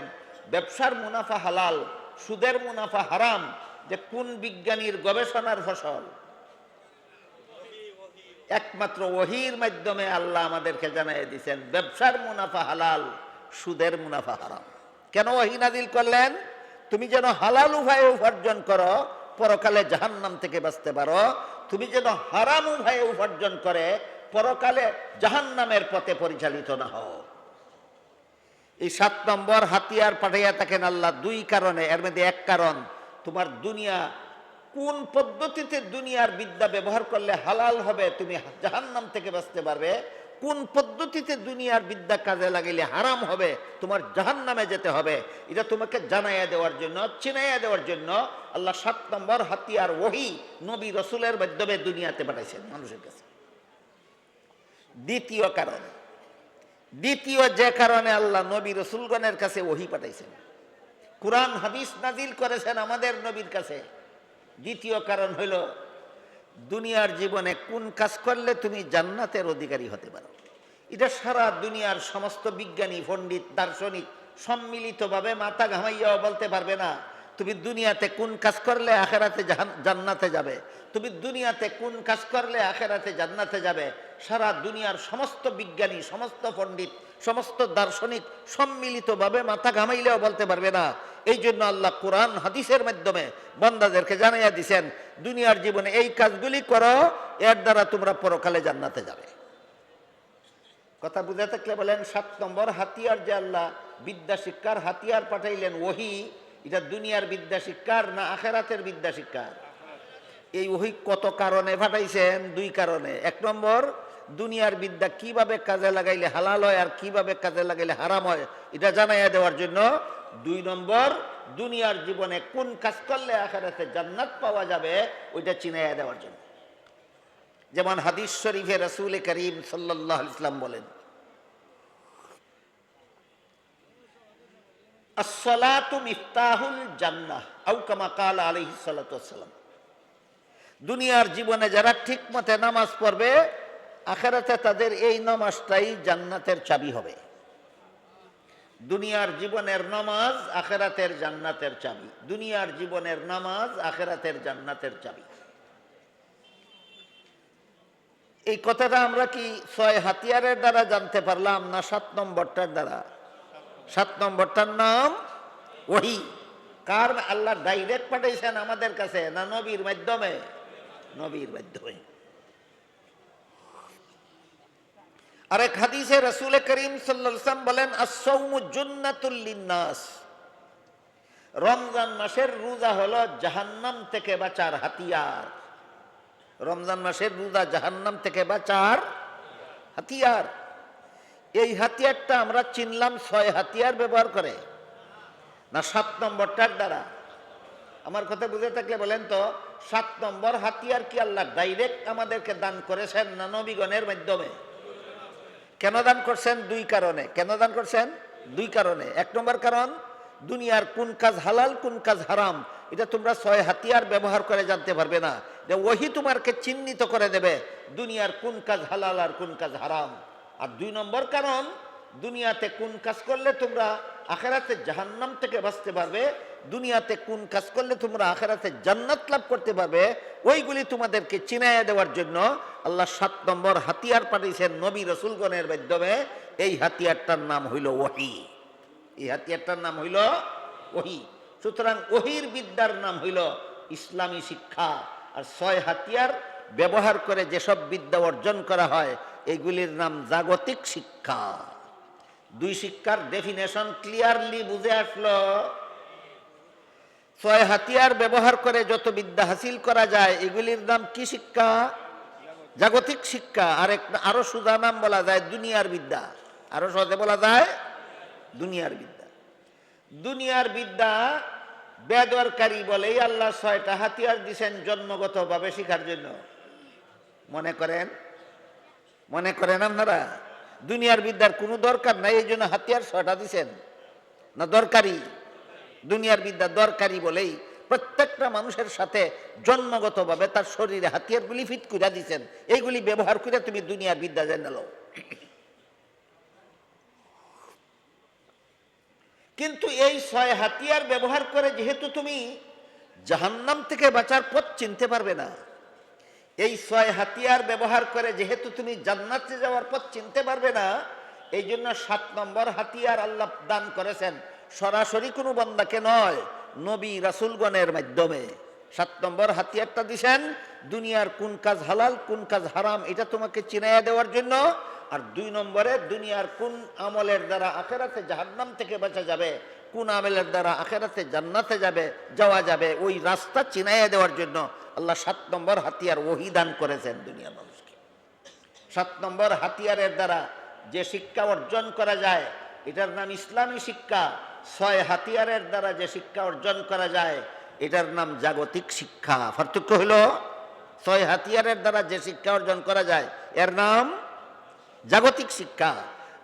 ব্যবসার মুনাফা হালাল, সুদের মুনাফা হারাম যে কোন বিজ্ঞানীর গবেষণার ফসল? একমাত্র ওহীর মাধ্যমে আল্লাহ আমাদেরকে জানিয়ে দিয়েছেন ব্যবসার মুনাফা হালাল, সুদের মুনাফা হারাম। কেন ওহী নাজিল করলেন? তুমি যেন হালাল উপায়ে উপার্জন করো, পরকালে জাহান্নাম থেকে বাঁচতে পারো। তুমি যেন হারাম উপায়ে উপার্জন করে পরকালে জাহান্নামের পথে পরিচালিত না হও। এই 7 নম্বর হাতিয়ার পাঠাইয়া থাকেন আল্লাহ দুই কারণে। এর মধ্যে এক কারণ, তোমার দুনিয়া কোন পদ্ধতিতে দুনিয়ার বিদ্যা ব্যবহার করলে হালাল হবে, তুমি জাহান্নাম থেকে বাঁচতে পারবে, কোন পদ্ধতিতে দুনিয়ার বিদ্যা কাজে লাগাইলে হারাম হবে, তোমার জাহান্নামে যেতে হবে, এটা তোমাকে জানাইয়া দেওয়ার জন্য, চিনাইয়া দেওয়ার জন্য আল্লাহ 7 নম্বর হাতিয়ার ওহী নবী রাসূলের মাধ্যমে দুনিয়াতে পাঠাইছেন মানুষের কাছে। দ্বিতীয় কারণ, দ্বিতীয় যে কারণে আল্লাহ নবী রাসূলগণের কাছে ওহী পাঠাইছেন, কুরআন হাদিস নাজিল করেছেন আমাদের নবীর কাছে, দ্বিতীয় কারণ হইল দুনিয়ার জীবনে কোন কাজ করলে তুমি জান্নাতের অধিকারী হতে পারো। এটা সারা দুনিয়ার সমস্ত বিজ্ঞানী, পণ্ডিত, দার্শনিক সম্মিলিতভাবে মাথা ঘামাইয়াও বলতে পারবে না তুমি দুনিয়াতে কোন কাজ করলে আখিরাতে জান্নাতে যাবে, তুমি দুনিয়াতে কোন কাজ করলে আখিরাতে জান্নাতে যাবে। সারা দুনিয়ার সমস্ত বিজ্ঞানী, সমস্ত পণ্ডিত, সমস্ত দার্শনিক সম্মিলিতভাবে মাথা ঘামাইলেও বলতে পারবে না। এই জন্য আল্লাহ কোরআন হাদিসের মাধ্যমে বান্দাদেরকে জানাইয়া দিয়েছেন দুনিয়ার জীবনে এই কাজগুলি করো, এর দ্বারা তোমরা পরকালে জান্নাতে যাবে। কথা বুঝে থাকলে বলেন 7 নম্বর হাতিয়ার যে আল্লাহ বিদ্যা শিক্ষার হাতিয়ার পাঠাইলেন ওহী, এটা দুনিয়ার বিদ্যা শিক্ষার না আখিরাতের বিদ্যা শিক্ষার? এই ওহী কত কারণে পাঠাইছেন? 2 কারণে। 1 নম্বর দুনিয়ার বিদ্যা কিভাবে কাজে লাগাইলে হালাল হয় আর কিভাবে কাজে লাগাইলে হারাম হয় এটা জানাইয়া দেওয়ার জন্য। 2 নম্বর দুনিয়ার জীবনে কোন কাজ করলে আখিরাতে জান্নাত পাওয়া যাবে ওইটা চিনাইয়া দেওয়ার জন্য। যেমন হাদিস শরীফে রাসূল করিম সাল্লাল্লাহু আলাইহি ওয়াসাল্লাম বলেন, আসসালাতু মিফতাহুল জান্নাহ আও কামা ক্বালা আলাইহিস সালাতু ওয়াসসালাম। দুনিয়ার জীবনে যারা ঠিকমতো নামাজ পড়বে আখিরাতে তাদের এই নামাজটাই জান্নাতের চাবি হবে। দুনিয়ার জীবনের নামাজ আখিরাতের জান্নাতের চাবি। দুনিয়ার জীবনের নামাজ আখিরাতের জান্নাতের চাবি। এই কথাটা আমরা কি 6 হাতিয়ারের দ্বারা জানতে পারলাম না 7 নম্বরটার দ্বারা? 7 নম্বরটার নাম ওহী। কার আল্লাহ ডাইরেক্ট পাঠাইছেন আমাদের কাছে না নবীর মাধ্যমে? নবীর মাধ্যমে। আরেক হাদিসে রাসূল করিম সাল্লাল্লাহু আলাইহি ওয়াসাল্লাম বলেন, আস-সাওমু জুন্নাতুল লিন-নাস। রমজান মাসের রোজা হলো জাহান্নাম থেকে বাঁচার হাতিয়ার। রমজান মাসের রোজা জাহান্নাম থেকে বাঁচার হাতিয়ার। এই হাতিয়ারটা আমরা চিনলাম 6 হাতিয়ার ব্যবহার করে না 7 নম্বরটার দ্বারা? আমার কথা বুঝে থাকলে বলেন তো, 7 নম্বর হাতিয়ার কি আল্লাহ ডাইরেক্ট আমাদেরকে দান করেছেন না নবীগণের মাধ্যমে? কেন দান করছেন? 2 কারণে। কেন দান করছেন? 2 কারণে। 1 নম্বর কারণ, দুনিয়ার কোন কাজ হালাল কোন কাজ হারাম এটা তোমরা 6 হাতিয়ার ব্যবহার করে জানতে পারবে না। যে ওহী তোমাকে চিহ্নিত করে দেবে দুনিয়ার কোন কাজ হালাল আর কোন কাজ হারাম। আর 2 নম্বর কারণ, দুনিয়াতে কোন কাজ করলে তোমরা আখিরাতে জাহান্নাম থেকে বাঁচতে পারবে, দুনিয়াতে কোন কাজ করলে তোমরা আখিরাতে জান্নাত লাভ করতে পারবে, ওইগুলি তোমাদেরকে চিনাইয়া দেওয়ার জন্য আল্লাহ 7 নম্বর হাতিয়ার পাঠিয়েছেন নবী রাসূলগণের মাধ্যমে। এই হাতিয়ারটার নাম হইল ওহী। এই হাতিয়ারটার নাম হইল ওহী। সুতরাং ওহীর বিদ্যার নাম হইল ইসলামী শিক্ষা। আর 6 হাতিয়ার ব্যবহার করে যেসব বিদ্যা অর্জন করা হয় এগুলির নাম জাগতিক শিক্ষা। 2 শিক্ষার ডেফিনেশন ক্লিয়ারলি বুঝে আসলো। 6 হাতিয়ার ব্যবহার করে যত বিদ্যা হাসিল করা যায় এগুলির নাম কি শিক্ষা? জাগতিক শিক্ষা। আরো সোজা নাম বলা যায় দুনিয়ার বিদ্যা। আরো সহজে বলা যায় দুনিয়ার বিদ্যা। দুনিয়ার বিদ্যা বেদরকারি বলেই আল্লাহ 6টা হাতিয়ার দিয়েছেন জন্মগতভাবে শিখার জন্য। মনে করেন আপনারা দুনিয়ার বিদ্যার কোনো দরকার নাই এই জন্য হাতিয়ার 6টা দিয়েছেন না? দরকারি। দুনিয়ার বিদ্যা দরকারি বলেই প্রত্যেকটা মানুষের সাথে জন্মগতভাবে তার শরীরে হাতিয়ারগুলি ফিট করে দিয়েছেন। এইগুলি ব্যবহার করে তুমি দুনিয়ার বিদ্যা জেনে নাও। কিন্তু এই 6 হাতিয়ার ব্যবহার করে যেহেতু তুমি জাহান্নাম থেকে বাঁচার পথ চিনতে পারবে না, এই 6 হাতিয়ার ব্যবহার করে যেহেতু তুমি জান্নাতে যাওয়ার পথ চিনতে পারবে না, এই জন্য 7 নম্বর হাতিয়ার আল্লাহ দান করেছেন সরাসরি কোনো বান্দাকে নয়, নবী রাসূলগণের মাধ্যমে। 7 নম্বর হাতিয়ারটা দিয়েছেন দুনিয়ার কোন কাজ হালাল কোন কাজ হারাম এটা তোমাকে চিনাইয়া দেওয়ার জন্য। আর 2 নম্বরে দুনিয়ার কোন আমলের দ্বারা আখিরাতে জাহান্নাম থেকে বাঁচা যাবে, কোন আমলের দ্বারা আখিরাতে জান্নাতে যাওয়া যাবে ওই রাস্তা চিনাইয়া দেওয়ার জন্য আল্লাহ 7 নম্বর হাতিয়ার ওহী দান করেছেন দুনিয়ার মানুষকে। 7 নম্বর হাতিয়ারের দ্বারা যে শিক্ষা অর্জন করা যায় এটার নাম ইসলামী শিক্ষা। 6 হাতিয়ারের দ্বারা যে শিক্ষা অর্জন করা যায় এটার নাম জাগতিক শিক্ষা। পার্থক্য হলো 6 হাতিয়ারের দ্বারা যে শিক্ষা অর্জন করা যায় এর নাম জাগতিক শিক্ষা।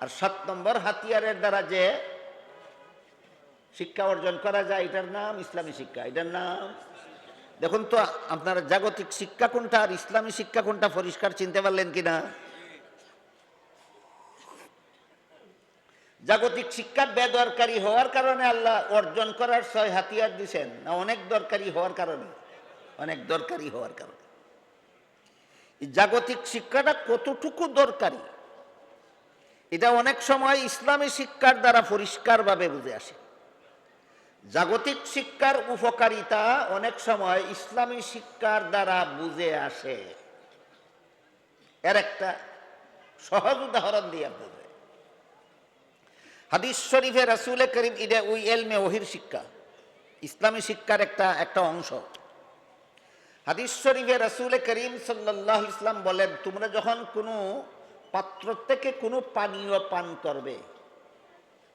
আর 7 নম্বর হাতিয়ারের দ্বারা যে শিক্ষা অর্জন করা যায় এটার নাম ইসলামী শিক্ষা। এটার নাম, দেখুন তো আপনারা জাগতিক শিক্ষা কোনটা আর ইসলামী শিক্ষা কোনটা পরিষ্কার চিনতে পারলেন কিনা? জাগতিক শিক্ষা বেদরকারি হওয়ার কারণে আল্লাহ অর্জন করার 6 হাতিয়ার দিয়েছেন না অনেক দরকারি হওয়ার কারণে? অনেক দরকারি হওয়ার কারণে। জাগতিক শিক্ষাটা কতটুকু দরকারি এটা অনেক সময় ইসলামী শিক্ষার দ্বারা পরিষ্কারভাবে বুঝে আসে। জাগতিক শিক্ষার উপকারিতা অনেক সময় ইসলামী শিক্ষার দ্বারা বুঝে আসে। এর একটা সহজ উদাহরণ দিয়ে বুঝে। হাদিস শরীফে রাসূল করিম এটা ওই এলমে ওহীর শিক্ষা, ইসলামী শিক্ষার একটা অংশ। হাদিস শরীফে রাসূল করিম সাল্লাল্লাহু আলাইহি ওয়াসাল্লাম বলেন, তোমরা যখন কোনো পাত্র থেকে কোনো পানীয় পান করবে,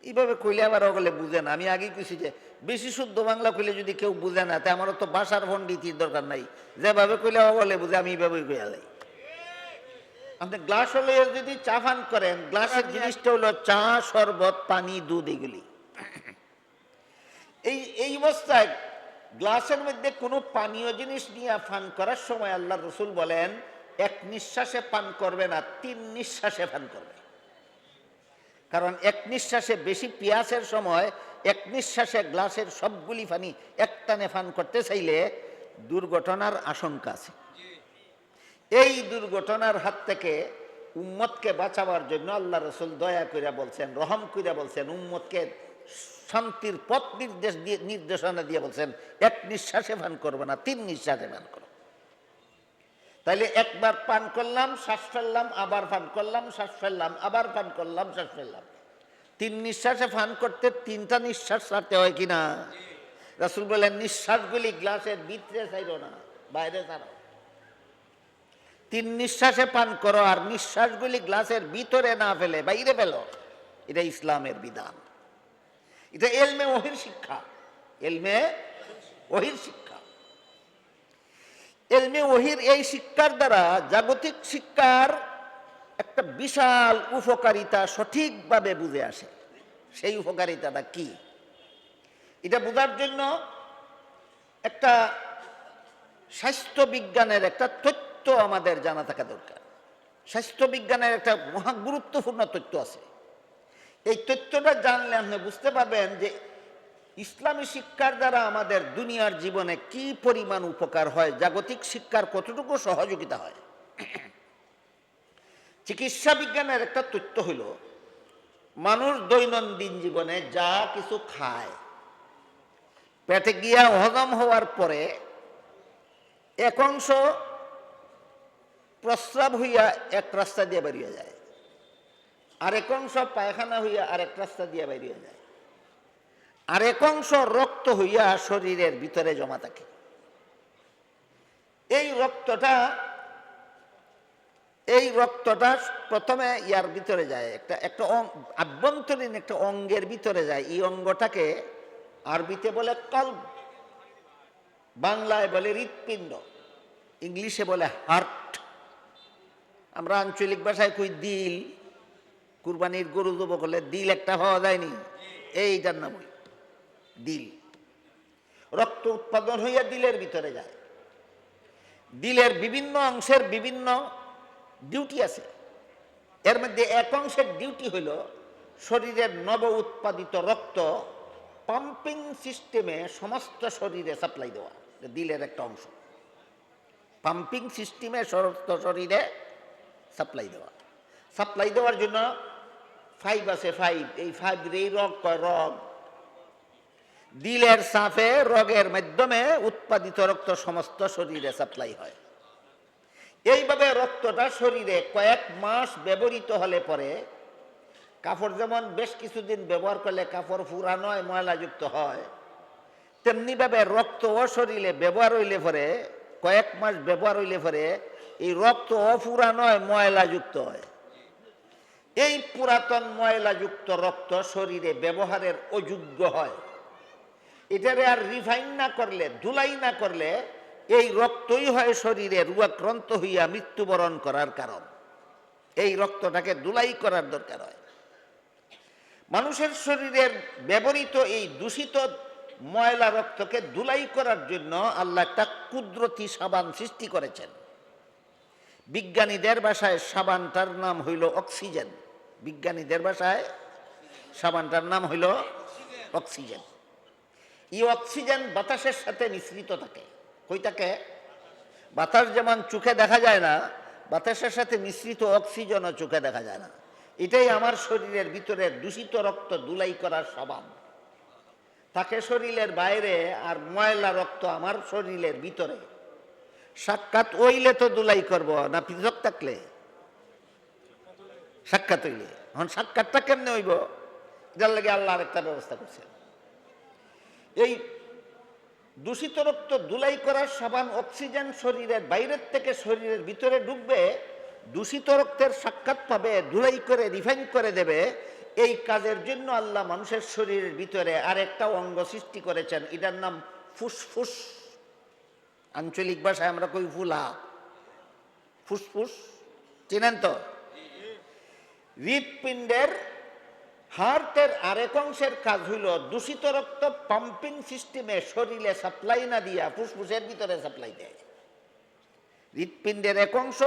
এইভাবে কইলে আবার ওগুলো বুঝে না। আমি আগেই কইছি যে বেশি শুদ্ধ বাংলা কইলে যদি কেউ বুঝে না, তা আমারও তো ভাষার পণ্ডিতির দরকার নাই, যেভাবে কইলে ওগুলো বুঝে আমি এইভাবেই কইয়া লাই। আপনি গ্লাস হলে যদি চা পান করেন, গ্লাসের জিনিসটা হলো চা, শরবত, পানি, দুধ, এগুলি। এই অবস্থায় গ্লাসের মধ্যে কোনো পানীয় জিনিস নিয়ে পান করার সময় আল্লাহ রসুল বলেন এক নিঃশ্বাসে পান করবে না, 3 নিঃশ্বাসে পান করবে। কারণ এক নিঃশ্বাসে বেশি পিয়াসের সময় এক নিঃশ্বাসে গ্লাসের সবগুলি পানি একটানে পান করতে চাইলে দুর্ঘটনার আশঙ্কা আছে। এই দুর্ঘটনার হাত থেকে উম্মতকে বাঁচাবার জন্য আল্লাহ রসুল দয়া কইরা বলছেন, রহম কইরা বলছেন, উম্মতকে শান্তির পথ নির্দেশনা দিয়ে বলছেন এক নিঃশ্বাসে পান করবে না, 3 নিঃশ্বাসে পান করো। তাইলে একবার পান করলাম, শ্বাস ফেললাম, আবার পান করলাম, শ্বাস ফেললাম, আবার পান করলাম, শ্বাস ফেললাম। 3 নিঃশ্বাসে পান করতে 3টা নিঃশ্বাস ছাড়তে হয় কিনা? রাসূল বলেন নিঃশ্বাসগুলি গ্লাসের ভিতরে ছাইরো না, বাইরে ছাড়ো। 3 নিঃশ্বাসে পান করো, আর নিঃশ্বাসগুলি গ্লাসের ভিতরে না ফেলে বাইরে ফেলো। এটা ইসলামের বিধান, এটা এলমে ওহির শিক্ষা, এলমে ওহির শিক্ষা। এলমে ওহির এই শিক্ষার দ্বারা জাগতিক শিক্ষার একটা বিশাল উপকারিতা সঠিকভাবে বুঝে আসে। সেই উপকারিতাটা কি, এটা বোঝার জন্য একটা স্বাস্থ্য বিজ্ঞানের একটা তথ্য আমাদের জানা থাকা দরকার। স্বাস্থ্য বিজ্ঞানের একটা মহা গুরুত্বপূর্ণ তথ্য আছে। এই তথ্যটা জানলে আপনি বুঝতে পারবেন যে ইসলামী শিক্ষার দ্বারা আমাদের দুনিয়ার জীবনে কি পরিমাণ উপকার হয়, জাগতিক শিক্ষার কতটুকু সহযোগিতা হয়। চিকিৎসা বিজ্ঞানের একটা তথ্য হইল মানুষ দৈনন্দিন জীবনে যা কিছু খায়, পেটে গিয়া হজম হওয়ার পরে এক অংশ প্রস্রাব হইয়া এক রাস্তা দিয়ে বেরিয়ে যায়, আরেক অংশ পায়খানা হইয়া আরেক রাস্তা দিয়ে বেরিয়ে যায়, আরেক অংশ রক্ত হইয়া শরীরের ভিতরে জমা থাকে। এই রক্তটা প্রথমে ইয়ার ভিতরে যায়, একটা আভ্যন্তরীণ একটা অঙ্গের ভিতরে যায়। এই অঙ্গটাকে আরবিতে বলে কলব, বাংলায় বলে হৃৎপিণ্ড, ইংলিশে বলে হার্ট, আমরা আঞ্চলিক ভাষায় কই দিল। কুরবানির গরু দেব করলে দিল একটা পাওয়া যায়নি, এইটার নাম দিল। রক্ত উৎপাদন হইয়া দিলের ভিতরে যায়। দিলের বিভিন্ন অংশের বিভিন্ন ডিউটি আছে। এর মধ্যে এক অংশের ডিউটি হইল শরীরের নব উৎপাদিত রক্ত পাম্পিং সিস্টেমে সমস্ত শরীরে সাপ্লাই দেওয়া। দিলের একটা অংশ পাম্পিং সিস্টেমে সমস্ত শরীরে সাপ্লাই দেওয়ার জন্য 5 আছে, 5 এই 5 রেই রগ কয় রগ। দিলের সাফে রগের মাধ্যমে উৎপাদিত রক্ত সমস্ত শরীরে সাপ্লাই হয়। এইভাবে রক্তটা শরীরে কয়েক মাস ব্যবহৃত হলে পরে কাপড় যেমন বেশ কিছুদিন ব্যবহার করলে কাপড় পুরানো হয়, ময়লাযুক্ত হয়, তেমনিভাবে রক্ত ও শরীরে ব্যবহার হইলে পরে কয়েক মাস ব্যবহার হইলে পরে এই রক্ত অপুরানো হয়, ময়লাযুক্ত হয়। এই পুরাতন ময়লাযুক্ত রক্ত শরীরে ব্যবহারের অযোগ্য হয়। এটারে আর রিফাইন না করলে, ধুলাই না করলে এই রক্তই হয় শরীরে রোগাক্রান্ত হইয়া মৃত্যুবরণ করার কারণ। এই রক্তটাকে ধুলাই করার দরকার হয়। মানুষের শরীরের ব্যবহৃত এই দূষিত ময়লা রক্তকে ধুলাই করার জন্য আল্লাহ একটা কুদরতি সাবান সৃষ্টি করেছেন। বিজ্ঞানীদের ভাষায় সাবানটার নাম হইল অক্সিজেন। বিজ্ঞানীদের ভাষায় সাবানটার নাম হইল অক্সিজেন। এই অক্সিজেন বাতাসের সাথে মিশ্রিত থাকে। কই থাকে? বাতাস যেমন চোখে দেখা যায় না, বাতাসের সাথে মিশ্রিত অক্সিজেনও চোখে দেখা যায় না। এটাই আমার শরীরের ভিতরে দূষিত রক্ত ধুলাই করার সাবান। তাকে শরীরের বাইরে আর ময়লা রক্ত আমার শরীরের ভিতরে। সাক্ষাৎ হইলে তো ধুলাই করব না, পৃথক থাকলে সাক্ষাৎ হইলে। এখন সাক্ষাৎটা কেমনে হইব? যার লাগে আল্লাহ আরেকটা ব্যবস্থা করছেন। এই দূষিত রক্ত ধুলাই করার সাবান অক্সিজেন শরীরের বাইরের থেকে শরীরের ভিতরে ঢুকবে, দূষিত রক্তের সাক্ষাৎ পাবে, ধুলাই করে রিফাইন করে দেবে। এই কাজের জন্য আল্লাহ মানুষের শরীরের ভিতরে আরেকটা অঙ্গ সৃষ্টি করেছেন, এটার নাম ফুসফুস। আঞ্চলিক ভাষায় আমরা কই ফুলা, ফুসফুস চিনেন তো? হৃৎপিণ্ডের হার্টের আরেক অংশের কাজ হইল দূষিত রক্ত পাম্পিং সিস্টেমে শরীরে সাপ্লাই না দিয়া ফুসফুসের ভিতরে সাপ্লাই দেয়। হৃৎপিণ্ডের এক অংশ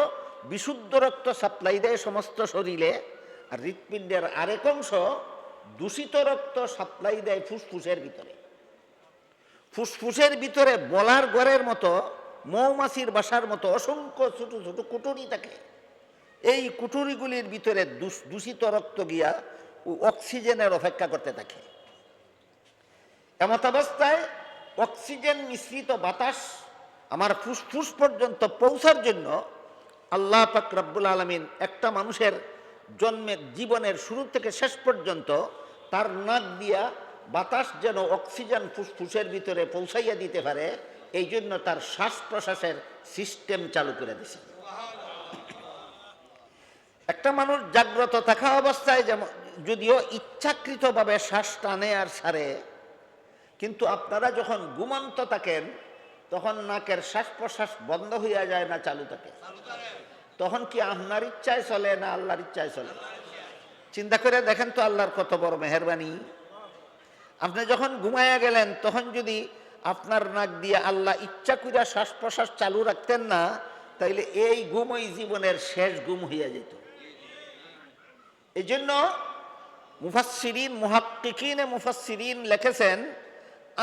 বিশুদ্ধ রক্ত সাপ্লাই দেয় সমস্ত শরীরে, আর হৃৎপিণ্ডের আরেক অংশ দূষিত রক্ত সাপ্লাই দেয় ফুসফুসের ভিতরে। ফুসফুসের ভিতরে বলার ঘরের মতো, মৌমাছির বাসার মতো অসংখ্য ছোট ছোট কুটুরি থাকে। এই কুটুরিগুলির ভিতরে দূষিত রক্ত গিয়া অক্সিজেনের অপেক্ষা করতে থাকে। এমত অবস্থায় অক্সিজেন মিশ্রিত বাতাস আমার ফুসফুস পর্যন্ত পৌঁছার জন্য আল্লাহ পাক রব্বুল আলামিন একটা মানুষের জন্মের জীবনের শুরু থেকে শেষ পর্যন্ত তার নাক দিয়া বাতাস যেন অক্সিজেন ফুসফুসের ভিতরে পৌঁছাইয়া দিতে পারে, এই জন্য তার শ্বাস প্রশ্বাসের সিস্টেম চালু করে দিয়েছে। একটা মানুষ জাগ্রত থাকা অবস্থায় যেমন যদিও ইচ্ছাকৃতভাবে শ্বাস টানে আর ছাড়ে, কিন্তু আপনারা যখন ঘুমন্ত থাকেন তখন নাকের শ্বাস প্রশ্বাস বন্ধ হইয়া যায় না চালু থাকে? তখন কি আপনার ইচ্ছায় চলে না আল্লাহর ইচ্ছায় চলে? চিন্তা করে দেখেন তো আল্লাহর কত বড় মেহেরবানি। আপনি যখন ঘুমাইয়া গেলেন তখন যদি আপনার নাক দিয়ে আল্লাহ ইচ্ছা করে শ্বাস প্রশ্বাস চালু রাখতেন না, তাইলে এই ঘুমই জীবনের শেষ ঘুম হইয়া যেত। এই জন্য মুফাসসিরিন মুহাক্কিকিনে মুফাসসিরিন লিখেছেন,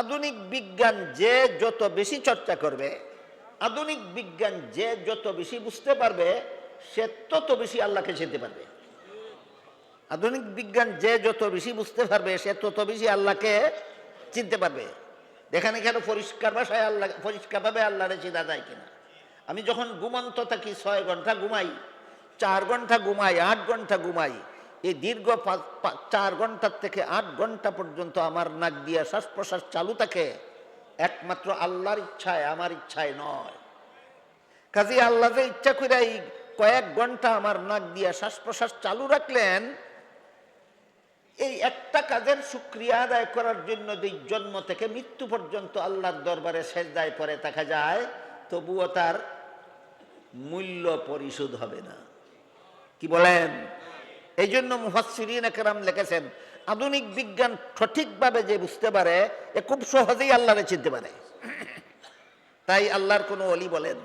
আধুনিক বিজ্ঞান যে যত বেশি চর্চা করবে, আধুনিক বিজ্ঞান যে যত বেশি বুঝতে পারবে, সে তত বেশি আল্লাহকে চিনতে পারবে। আধুনিক বিজ্ঞান যে যত বেশি বুঝতে পারবে, সে তত বেশি আল্লাহকে চিনতে পারবে। দেখেন এখানে পরিষ্কার ভাষায় আল্লাহ, পরিষ্কারভাবে আল্লাহরে চিনা যায় কিনা। আমি যখন ঘুমন্ত থাকি 6 ঘন্টা ঘুমাই, 4 ঘন্টা ঘুমাই, 8 ঘন্টা ঘুমাই, এই দীর্ঘ 4 ঘন্টার থেকে 8 ঘন্টা পর্যন্ত আমার নাক দিয়ে শ্বাস প্রশ্বাস চালু থাকে একমাত্র আল্লাহর ইচ্ছায়, আমার ইচ্ছায় নয়। কাজে আল্লাহ যে ইচ্ছা করে এই কয়েক ঘন্টা আমার নাক দিয়ে শ্বাস প্রশ্বাস চালু রাখলেন, এই একটা কাজের শুকরিয়া আদায় করার জন্য যে জন্ম থেকে মৃত্যু পর্যন্ত আল্লাহর দরবারে সেজদায় পড়ে থাকা যায়, তবুও তার মূল্য পরিশোধ হবে না। কি বলেন? এই জন্য মুফাসসিরিন কেরাম লিখেছেন, আধুনিক বিজ্ঞান সঠিকভাবে যে বুঝতে পারে, এ খুব সহজেই আল্লাহরে চিনতে পারে। তাই আল্লাহর কোন ওলি বলেন,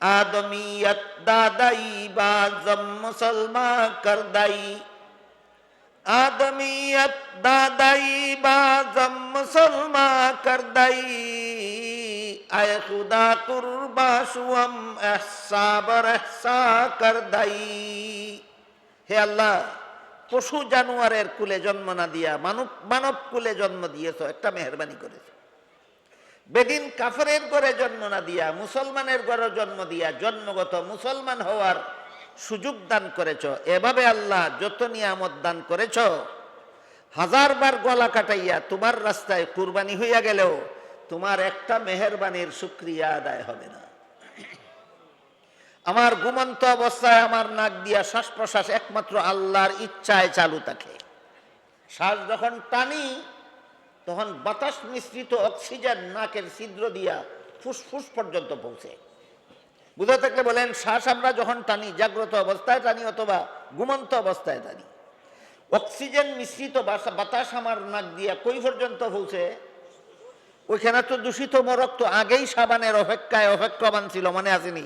আদমিয়ত দাদাই বাজম মুসলমা করদাই, আদমিয়ত দাদাই বাজম মুসলমা করদাই, আয় খুদা কুরবা শুয়াম এহসা বর এহসা করদাই। হে আল্লাহ, পশু জানোয়ারের কুলে জন্ম না দিয়া মানব কুলে জন্ম দিয়েছ, একটা মেহরবানি করেছ। বেদিন কাফেরের ঘরে জন্ম না দিয়া মুসলমানের ঘরে জন্ম দিয়া জন্মগত মুসলমান হওয়ার সুযোগ দান করেছ। এভাবে আল্লাহ যত নিয়ামত দান করেছ, 1000 বার গলা কাটাইয়া তোমার রাস্তায় কুরবানি হইয়া গেলেও তোমার একটা মেহরবানির শুকরিয়া আদায় হবে না। আমার ঘুমন্ত অবস্থায় আমার নাক দিয়া শ্বাস প্রশ্বাস একমাত্র আল্লাহর ইচ্ছায় চালু থাকে। শ্বাস যখন টানি তখন বাতাস মিশ্রিত অক্সিজেন নাকের ছিদ্র দিয়া ফুসফুস পর্যন্ত পৌঁছে। বুঝে থাকলে বলেন, শ্বাস আমরা যখন টানি জাগ্রত অবস্থায় টানি অথবা ঘুমন্ত অবস্থায় টানি, অক্সিজেন মিশ্রিত বাতাস আমার নাক দিয়া কই পর্যন্ত পৌঁছে? ওইখানে তো দূষিত রক্ত আগেই সাবানের অপেক্ষায় অপেক্ষমান ছিল, মনে আসেনি?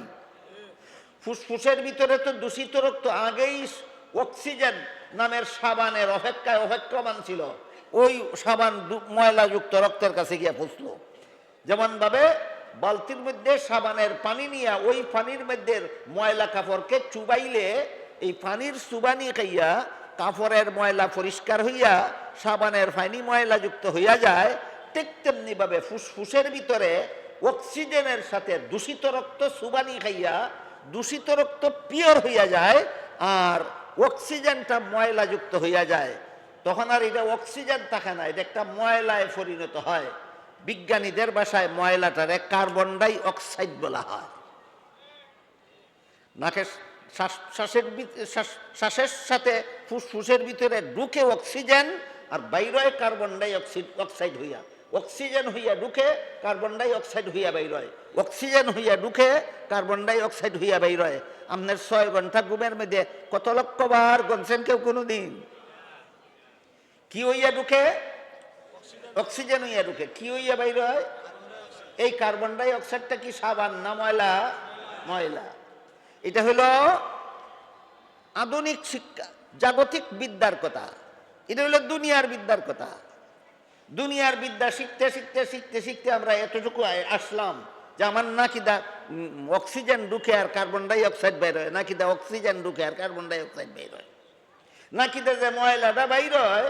ফুসফুসের ভিতরে তো দূষিত রক্ত আগেই অক্সিজেন নামের সাবানের অপেক্ষায় অপেক্ষমান ছিল, ওই সাবান ময়লাযুক্ত রক্তের কাছে গিয়া পৌঁছলো। যেমন ভাবে বালতির মধ্যে সাবানের পানি নিয়ে ওই পানির মধ্যে ময়লা কাপড়কে চুবাইলে এই পানির চুবানি খাইয়া কাপড়ের ময়লা পরিষ্কার হইয়া সাবানের পানি ময়লাযুক্ত হইয়া যায়, ঠিক তেমনি ভাবে ফুসফুসের ভিতরে অক্সিজেনের সাথে দূষিত রক্ত চুবানি খাইয়া দূষিত রক্ত পিওর হইয়া যায়, আর অক্সিজেনটা ময়লাযুক্ত হইয়া যায়। তখন আর এটা অক্সিজেন থাকে না, এটা একটা ময়লায় পরিণত হয়। বিজ্ঞানীদের ভাষায় ময়লাটারে কার্বন ডাই অক্সাইড বলা হয়। নাকের শ্বাসের সাথে ফুসফুসের ভিতরে ঢুকে অক্সিজেন আর বাইরে কার্বন ডাই অক্সাইড হইয়া, অক্সিজেন হইয়া ঢুকে কার্বন ডাই অক্সাইড হইয়া বাইরয়, অক্সিজেন হইয়া ঢুকে কার্বন ডাই অক্সাইড হইয়া বাইরয়। আপনার 6 ঘন্টা ঘুমের মধ্যে কত লক্ষ বার গনছেন কেউ কোনোদিন? কি হইয়া ঢুকে? অক্সিজেন হইয়া ঢুকে। কি হইয়া বাইরয়? এই কার্বন ডাই অক্সাইডটা কি সাবান না ময়লা? ময়লা। এটা হলো আধুনিক শিক্ষা, জাগতিক বিদ্যার কথা। এটা হলো দুনিয়ার বিদ্যার কথা। দুনিয়ার বিদ্যা শিখতে শিখতে শিখতে শিখতে আমরা এতটুকু আসলাম যে আমার নাকিদা অক্সিজেন ঢুকে আর কার্বন ডাই অক্সাইড বের হয়, নাকিদা অক্সিজেন ঢুকে আর কার্বন ডাই অক্সাইড বের হয়। নাকিদা যে ময়লাটা বাইর হয়,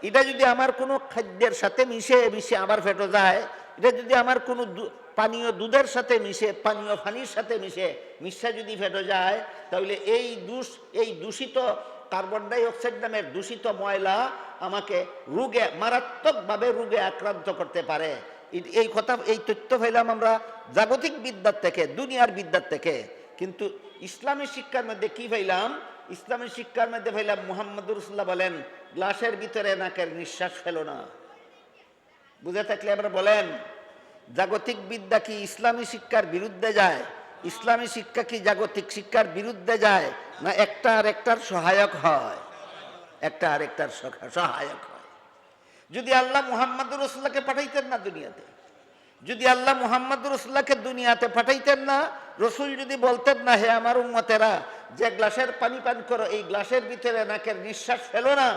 এটা যদি আমার কোনো খাদ্যের সাথে মিশে মিশে আবার ফেটো যায়, এটা যদি আমার কোনো পানীয় দুধের সাথে মিশে, পানীয় পানির সাথে মিশা যদি ফেটো যায়, তাহলে এই দূষিত কার্বন ডাই অক্সাইড নামের দূষিত ময়লা আমাকে মারাত্মকভাবে রোগে আক্রান্ত করতে পারে। এই কথা, এই তথ্য পাইলাম আমরা জাগতিক বিদ্যার থেকে, দুনিয়ার বিদ্যার থেকে। কিন্তু ইসলামী শিক্ষার মধ্যে কি পাইলাম? ইসলামী শিক্ষার মধ্যে পাইলাম মুহাম্মদুর রাসূলুল্লাহ বলেন, গ্লাসের ভিতরে নাকের নিঃশ্বাস ফেলো না। বুঝে থাকলে আমরা বলেন, জাগতিক বিদ্যা কি ইসলামী শিক্ষার বিরুদ্ধে যায়? ইসলামী শিক্ষা কি জাগতিক শিক্ষার বিরুদ্ধে যায়, না একটা আর একটার সহায়ক হয়? একটা আর একটার সহায়ক হয়। যদি আল্লাহ মুহাম্মদুর রাসূলুল্লাহকে পাঠাইতেন না দুনিয়াতে, যদি আল্লাহ মুহাম্মদুর রাসূলুল্লাহকে দুনিয়াতে পাঠাইতেন না, রসুল যদি বলতেন না, হে আমার উম্মতেরা, যে গ্লাসের পানি পান করো, এই গ্লাসের ভিতরে নাকের নিঃশ্বাস ফেলো না,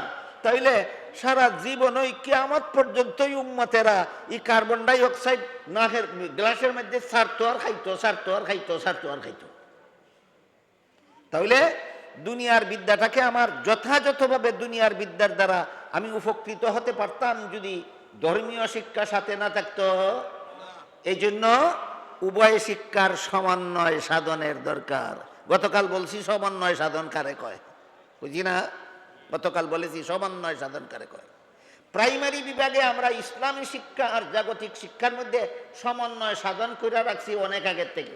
তাইলে সারা জীবন ওই কিয়ামত পর্যন্তই উম্মতেরা এই কার্বন ডাই অক্সাইড নাকের গ্লাসের মধ্যে ছাড়তো আর খাইতো, ছাড়তো আর খাইতো, ছাড়তো আর খাইতো। তাহলে দুনিয়ার বিদ্যাটাকে আমার যথাযথভাবে দুনিয়ার বিদ্যার দ্বারা আমি উপকৃত হতে পারতাম যদি ধর্মীয় শিক্ষা সাথে না থাকতো। এই জন্য উভয় শিক্ষার সমন্বয় সাধনের দরকার। গতকাল বলছি সমন্বয় সাধন কারে কয়, বুঝি না? গতকাল বলেছি সমন্বয় সাধন কারে কয়। প্রাইমারি বিভাগে আমরা ইসলামী শিক্ষা আর জাগতিক শিক্ষার মধ্যে সমন্বয় সাধন করে রাখছি অনেক আগের থেকে।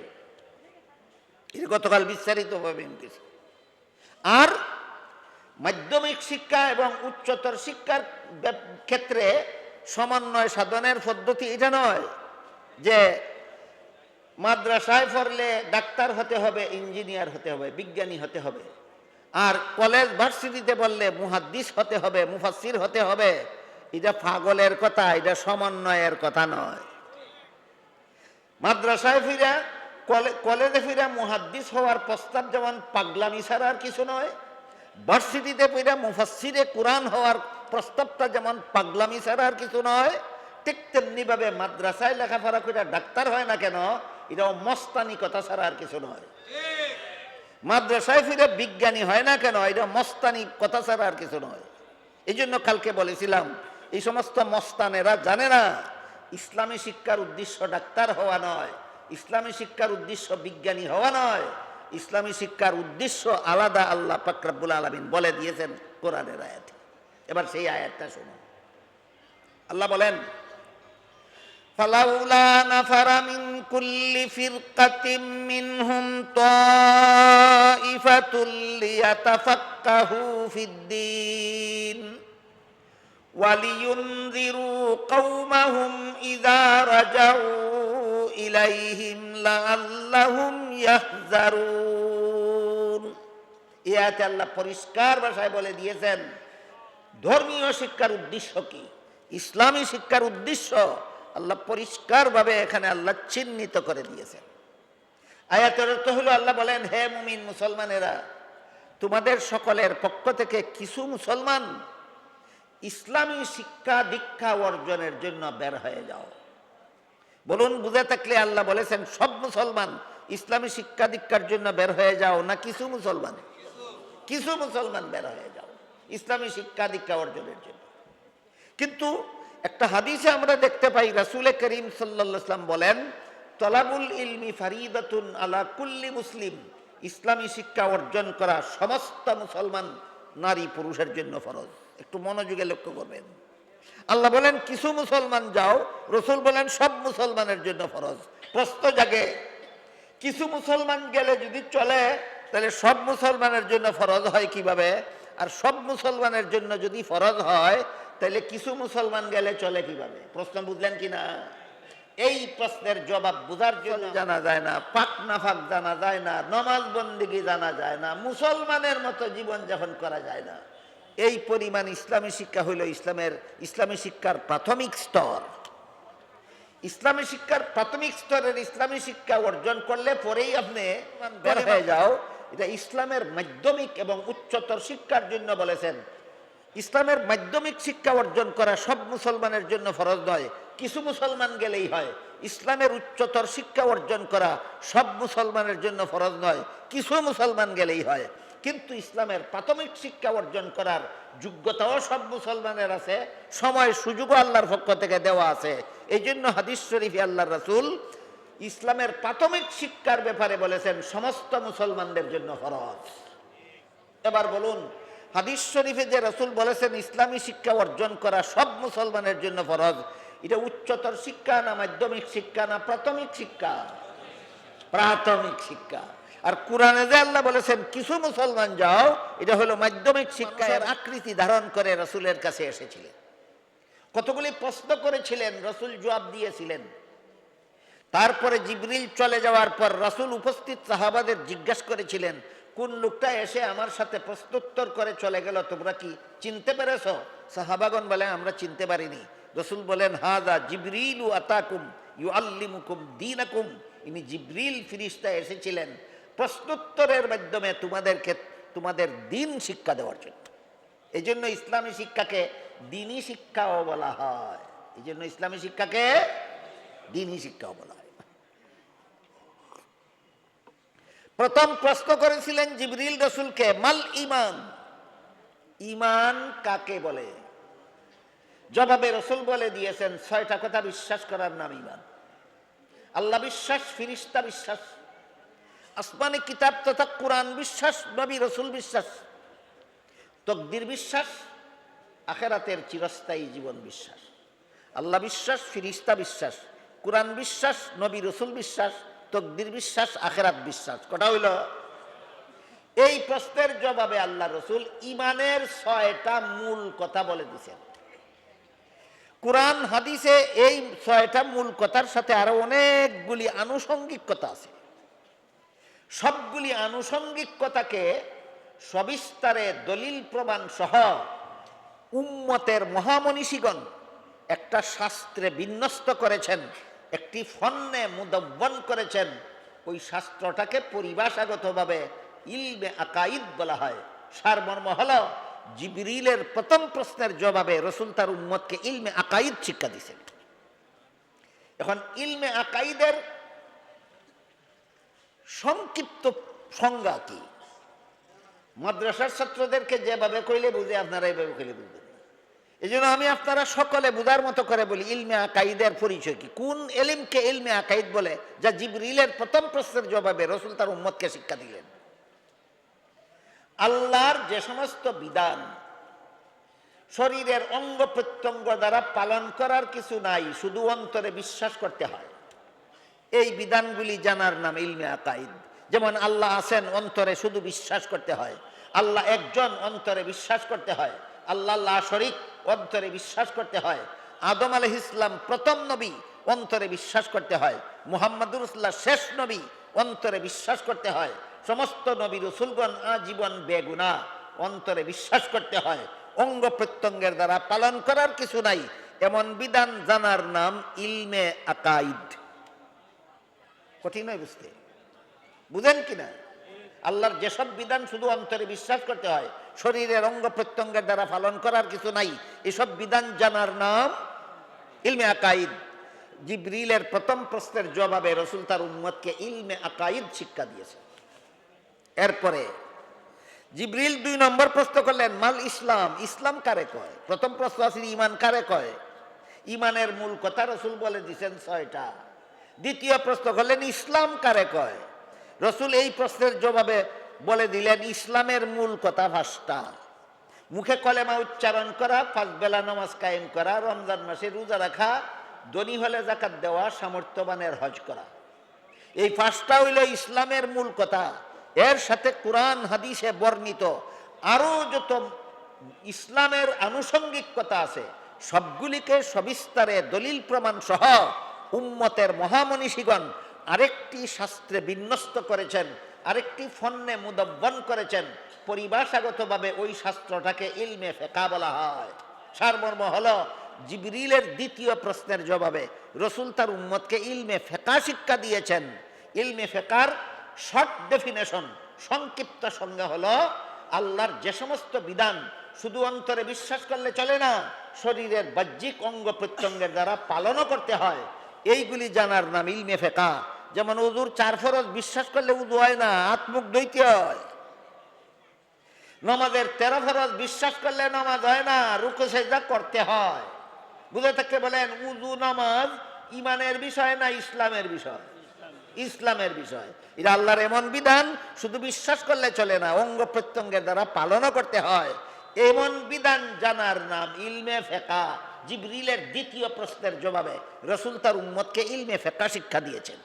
গতকাল বিস্তারিতভাবে এনেছি। আর মাধ্যমিক শিক্ষা এবং উচ্চতর শিক্ষার ক্ষেত্রে সমন্বয় সাধনের পদ্ধতি এটা নয় যে মাদ্রাসায় পড়লে ডাক্তার হতে হবে, ইঞ্জিনিয়ার হতে হবে, বিজ্ঞানী হতে হবে, আর কলেজ ভার্সিটিতে পড়লে মুহাদ্দিস হতে হবে, মুফাসসির হতে হবে। এটা পাগলের কথা, এটা সমন্বয়ের কথা নয়। মাদ্রাসায় ফিরা, কলেজে ফিরা মুহাদ্দিস হওয়ার প্রস্তাব যেমন পাগলামি ছাড়া আর কিছু নয়, ভার্সিটিতে ফিরা মুফাসসিরে কুরআন হওয়ার প্রস্তাবটা যেমন পাগলামি ছাড়া আর কিছু নয়, ঠিক তেমনি ভাবে মাদ্রাসায় লেখাপড়া করে ডাক্তার হয় না কেন, এটাও মস্তানি কথা ছাড়া আর কিছু নয়। মাদ্রাসায় ফিরে বিজ্ঞানী হয় না কেন, এটা মস্তানি কথা ছাড়া আর কিছু নয়। এই জন্য কালকে বলেছিলাম, এই সমস্ত মস্তানেরা জানে না ইসলামী শিক্ষার উদ্দেশ্য ডাক্তার হওয়া নয়, ইসলামী শিক্ষার উদ্দেশ্য বিজ্ঞানী হওয়া নয়, ইসলামী শিক্ষার উদ্দেশ্য আলাদা। আল্লাহ পাক রব্বুল আলামিন বলে দিয়েছেন কোরআনের আয়াতে। এবার সেই আয়াতটা শুনুন। আল্লাহ বলেন, ফালাউলা নাফারা মিন কুল্লি ফিরকাতিন মিনহুম তাইফাতুল লিয়াতাফাক্কাহু ফিদ্দীন ওয়ালিয়ুনযিরু কওমাহুম ইযা রাজাউ ইলাইহিম লাআল্লাহুম ইয়াহযারুন। এই আয়াতে আল্লাহ পরিষ্কার ভাষায় বলে দিয়েছেন ধর্মীয় শিক্ষার উদ্দেশ্য কি, ইসলামী শিক্ষার উদ্দেশ্য আল্লাহ পরিষ্কারভাবে এখানে আল্লাহ চিহ্নিত করে দিয়েছেন। আয়াতের অর্থ হলো, আল্লাহ বলেন, হে মুমিন মুসলমানেরা, তোমাদের সকলের পক্ষ থেকে কিছু মুসলমান ইসলামী শিক্ষা দীক্ষা অর্জনের জন্য বের হয়ে যাও। বলুন, বুঝে থাকলে আল্লাহ বলেছেন সব মুসলমান ইসলামী শিক্ষা দীক্ষার জন্য বের হয়ে যাও, না কিছু মুসলমান? কিছু মুসলমান বের হয়ে যাও ইসলামী শিক্ষা দীক্ষা অর্জনের জন্য। কিন্তু একটা হাদিসে আমরা দেখতে পাই রাসূল করিম সাল্লাল্লাহু আলাইহি ওয়াসাল্লাম বলেন, তলাবুল ইলমি ফারিদাতুন আলা কুল্লি মুসলিম, ইসলামী শিক্ষা অর্জন করা সমস্ত মুসলমান নারী পুরুষের জন্য ফরজ। একটু মনোযোগে লক্ষ্য করবেন। আল্লাহ বলেন কিছু মুসলমান যাও, রসুল বলেন সব মুসলমানের জন্য ফরজ। প্রশ্ন জাগে, কিছু মুসলমান গেলে যদি চলে, তাহলে সব মুসলমানের জন্য ফরজ হয় কিভাবে? আর সব মুসলমানের জন্য যদি ফরজ হয় তাহলে কিছু মুসলমান গেলে চলে কিভাবে? প্রশ্ন বুঝলেন কিনা? এই প্রশ্নের জবাব বোঝার জন্য জানা যায় না, পাক নাফাক জানা যায় না, নমাজ বন্দিগি জানা যায় না, মুসলমানের মতো জীবন যাপন করা যায় না। এই পরিমাণ ইসলামী শিক্ষা হইল ইসলামী শিক্ষার প্রাথমিক স্তর। ইসলামী শিক্ষার প্রাথমিক স্তরের ইসলামী শিক্ষা অর্জন করলে পরেই আপনি বের হয়ে যাও। এটা ইসলামের মাধ্যমিক এবং উচ্চতর শিক্ষার জন্য বলেছেন। ইসলামের মাধ্যমিক শিক্ষা অর্জন করা সব মুসলমানের জন্য ফরজ নয়, কিছু মুসলমান গেলেই হয়। ইসলামের উচ্চতর শিক্ষা অর্জন করা সব মুসলমানের জন্য ফরজ নয়, কিছু মুসলমান গেলেই হয়। কিন্তু ইসলামের প্রাথমিক শিক্ষা অর্জন করার যোগ্যতাও সব মুসলমানের আছে, সময় সুযোগও আল্লাহর পক্ষ থেকে দেওয়া আছে। এই জন্য হাদিস শরীফে আল্লাহর রাসূল ইসলামের প্রাথমিক শিক্ষার ব্যাপারে বলেছেন সমস্ত মুসলমানদের জন্য ফরজ। এবার বলুন, হাদিস শরীফে যে রাসূল বলেছেন ইসলামী শিক্ষা অর্জন করা সব মুসলমানের জন্য ফরজ, এটা উচ্চতর শিক্ষা না মাধ্যমিক শিক্ষা না প্রাথমিক শিক্ষা? প্রাথমিক শিক্ষা। আর কোরআনে যে আল্লাহ বলেছেন কিছু মুসলমান যাও, এটা হলো মাধ্যমিক শিক্ষা। এর আকৃতি ধারণ করে রাসূলের কাছে এসেছিলেন, কতগুলি প্রশ্ন করেছিলেন, রাসূল জবাব দিয়েছিলেন। তারপরে জিবরিল চলে যাওয়ার পর রাসূল উপস্থিত সাহাবাদের জিজ্ঞাসা করেছিলেন, কোন লোকটা এসে আমার সাথে প্রশ্নোত্তর করে চলে গেল, তোমরা কি চিনতে পেরেছ? সাহাবাগণ বলেন, আমরা চিনতে পারিনি। রাসূল বলেন, হাযা জিবরিলু আতাকুম ইউআল্লিমুকুম দীনাকুম। ইনি জিবরিল ফেরেশতা এসেছিলেন প্রশ্নোত্তরের মাধ্যমে তোমাদের দ্বীন শিক্ষা দেওয়ার জন্য। এই জন্য ইসলামী শিক্ষাকে দ্বীনি শিক্ষাও বলা হয়। এই জন্য ইসলামী শিক্ষাকে দ্বীনি শিক্ষাও বলা হয়। প্রথম প্রশ্ন করেছিলেন জিবরিল রাসূলকে, মাল ঈমান, ঈমান কাকে বলে? জবাবে রাসূল বলে দিয়েছেন, 6টা কথা বিশ্বাস করার নাম ঈমান। আল্লাহ বিশ্বাস, ফেরেশতা বিশ্বাস, আসমানি কিতাব তথা কোরআন বিশ্বাস, নবী রাসূল বিশ্বাস, তাকদীর বিশ্বাস, আখিরাতের চিরস্থায়ী জীবন বিশ্বাস। আল্লাহ বিশ্বাস, ফেরেশতা বিশ্বাস, কোরআন বিশ্বাস, নবী রাসূল বিশ্বাস, তাকদীর বিশ্বাস, আখিরাত বিশ্বাস। কটা হইল? এই প্রশ্নের জবাবে আল্লাহ রাসূল ঈমানের 6টা মূল কথা বলে দিয়েছেন। কোরআন হাদিসে এই 6টা মূল কথার সাথে আরো অনেকগুলি আনুষঙ্গিক কথা আছে। সবগুলি আনুষঙ্গিক কথাকে সবিস্তারে দলিল প্রমাণ সহ উম্মতের মহামনীষীগণ একটা শাস্ত্রে বিন্যস্ত করেছেন, একটি ফন্নে মুদব্বন করেছেন। ওই শাস্ত্রটাকে পরিভাষাগতভাবে ইলমে আকাইদ বলা হয়। সারমর্ম হলো, জিবরিলের প্রথম প্রশ্নের জবাবে রাসূল তার উম্মতকে ইলমে আকাইদ শিক্ষা দিয়েছেন। এখন ইলমে আকাইদের সংক্ষিপ্ত সংজ্ঞা কি? মাদ্রাসার ছাত্রদেরকে যেভাবে কইলে বুঝে, আপনারা এইভাবে কইলে বুঝবেন। এই জন্য আমি আপনারা সকলে বুঝার মতো করে বলি, ইলমে আকাইদের পরিচয় কি? কোন ইলমকে ইলমে আকাইদ বলে, যা জিবরিলের প্রথম প্রশ্নের জবাবে রাসূল তার উম্মতকে শিক্ষা দিলেন। আল্লাহর যে সমস্ত বিধান শরীরের অঙ্গ প্রত্যঙ্গ দ্বারা পালন করার কিছু নাই, শুধু অন্তরে বিশ্বাস করতে হয়, এই বিধানগুলি জানার নাম ইলমে আকাইদ। যেমন আল্লাহ আছেন, অন্তরে শুধু বিশ্বাস করতে হয়। আল্লাহ একজন, অন্তরে বিশ্বাস করতে হয়। আল্লাহ লা শরীক, অন্তরে বিশ্বাস করতে হয়। আদম আলাইহিস সালাম প্রথম নবী, অন্তরে বিশ্বাস করতে হয়। মুহাম্মদুর রাসূলুল্লাহ শেষ নবী, অন্তরে বিশ্বাস করতে হয়। সমস্ত নবী রাসূলগণ আজীবন বেগুনাহ, অন্তরে বিশ্বাস করতে হয়। অঙ্গ প্রত্যঙ্গের দ্বারা পালন করার কিছু নাই, এমন বিধান জানার নাম ইলমে আকাইদ। কঠিন নয় বুঝতে, বুঝেন কিনা? আল্লাহর যেসব বিধান শুধু অন্তরে বিশ্বাস করতে হয়, শরীরের অঙ্গ প্রত্যঙ্গের দ্বারা পালন করার কিছু নাই, এসব বিধান জানার নাম ইলমে আকাইদ। জিবরিলের প্রথম প্রশ্নের জবাবে রাসূল তার উম্মতকে ইলমে আকাইদ শিক্ষা দিয়েছে। এরপরে জিবরিল 2 নম্বর প্রশ্ন করলেন, মাল ইসলাম, ইসলাম কারে কয়? প্রথম প্রশ্ন আছে ঈমান কারে কয়? ঈমানের মূল কথা রাসূল বলে দিয়েছেন 6টা। দ্বিতীয় প্রশ্ন করলেন, ইসলাম কারে কয়? রাসূল এই প্রশ্নের জবাবে বলে দিলেন, ইসলামের মূল কথা 5টা। মুখে কলেমা উচ্চারণ করা, 5 বেলা নামাজ কায়েম করা, রমজান মাসে রোজা রাখা, ধনী হলে যাকাত দেওয়া, সামর্থ্যবানের হজ করা। এই 5টা হইল ইসলামের মূল কথা। এর সাথে কোরআন হাদিসে বর্ণিত আরো যত ইসলামের আনুষঙ্গিক কথা আছে সবগুলিকে সবিস্তারে দলিল প্রমাণ সহ উম্মতের মহামনীষীগণ আরেকটি শাস্ত্রে বিন্যস্ত করেছেন, আরেকটি ফন্নে মুদব্বন করেছেন। পরিভাষাগতভাবে ওই শাস্ত্রটাকে ইলমে ফিকহ বলা হয়। সারমর্ম হলো জিবরিলের দ্বিতীয় প্রশ্নের জবাবে রসুল তার উম্মতকে ইলমে ফিকহ শিক্ষা দিয়েছেন। ইলমে ফিকহর শর্ট ডেফিনেশন, সংক্ষিপ্ত সংজ্ঞা হলো আল্লাহর যে সমস্ত বিধান শুধু অন্তরে বিশ্বাস করলে চলে না, শরীরের বাহ্যিক অঙ্গ প্রত্যঙ্গের দ্বারা পালনও করতে হয়। এইগুলি জানার নাম ইলমে ফিকহ। যেমন উযুর 4 ফরজ বিশ্বাস করলে উযু হয় না, হাত মুখ ধুইতে হয়। নামাজের 13 ফরজ বিশ্বাস করলে নামাজ হয় না, রুকু সিজদা করতে হয়। বুঝে থাকতে বলেন উযু নামাজ ইমানের বিষয় না ইসলামের বিষয়? ইসলামের বিষয়। এটা আল্লাহর এমন বিধান শুধু বিশ্বাস করলে চলে না, অঙ্গ প্রত্যঙ্গের দ্বারা পালনও করতে হয়। এমন বিধান জানার নাম ইলমে ফিকহ। জিবরিলের দ্বিতীয় প্রশ্নের জবাবে রাসূল তার উম্মতকে ইলমে ফিকহ শিক্ষা দিয়েছেন।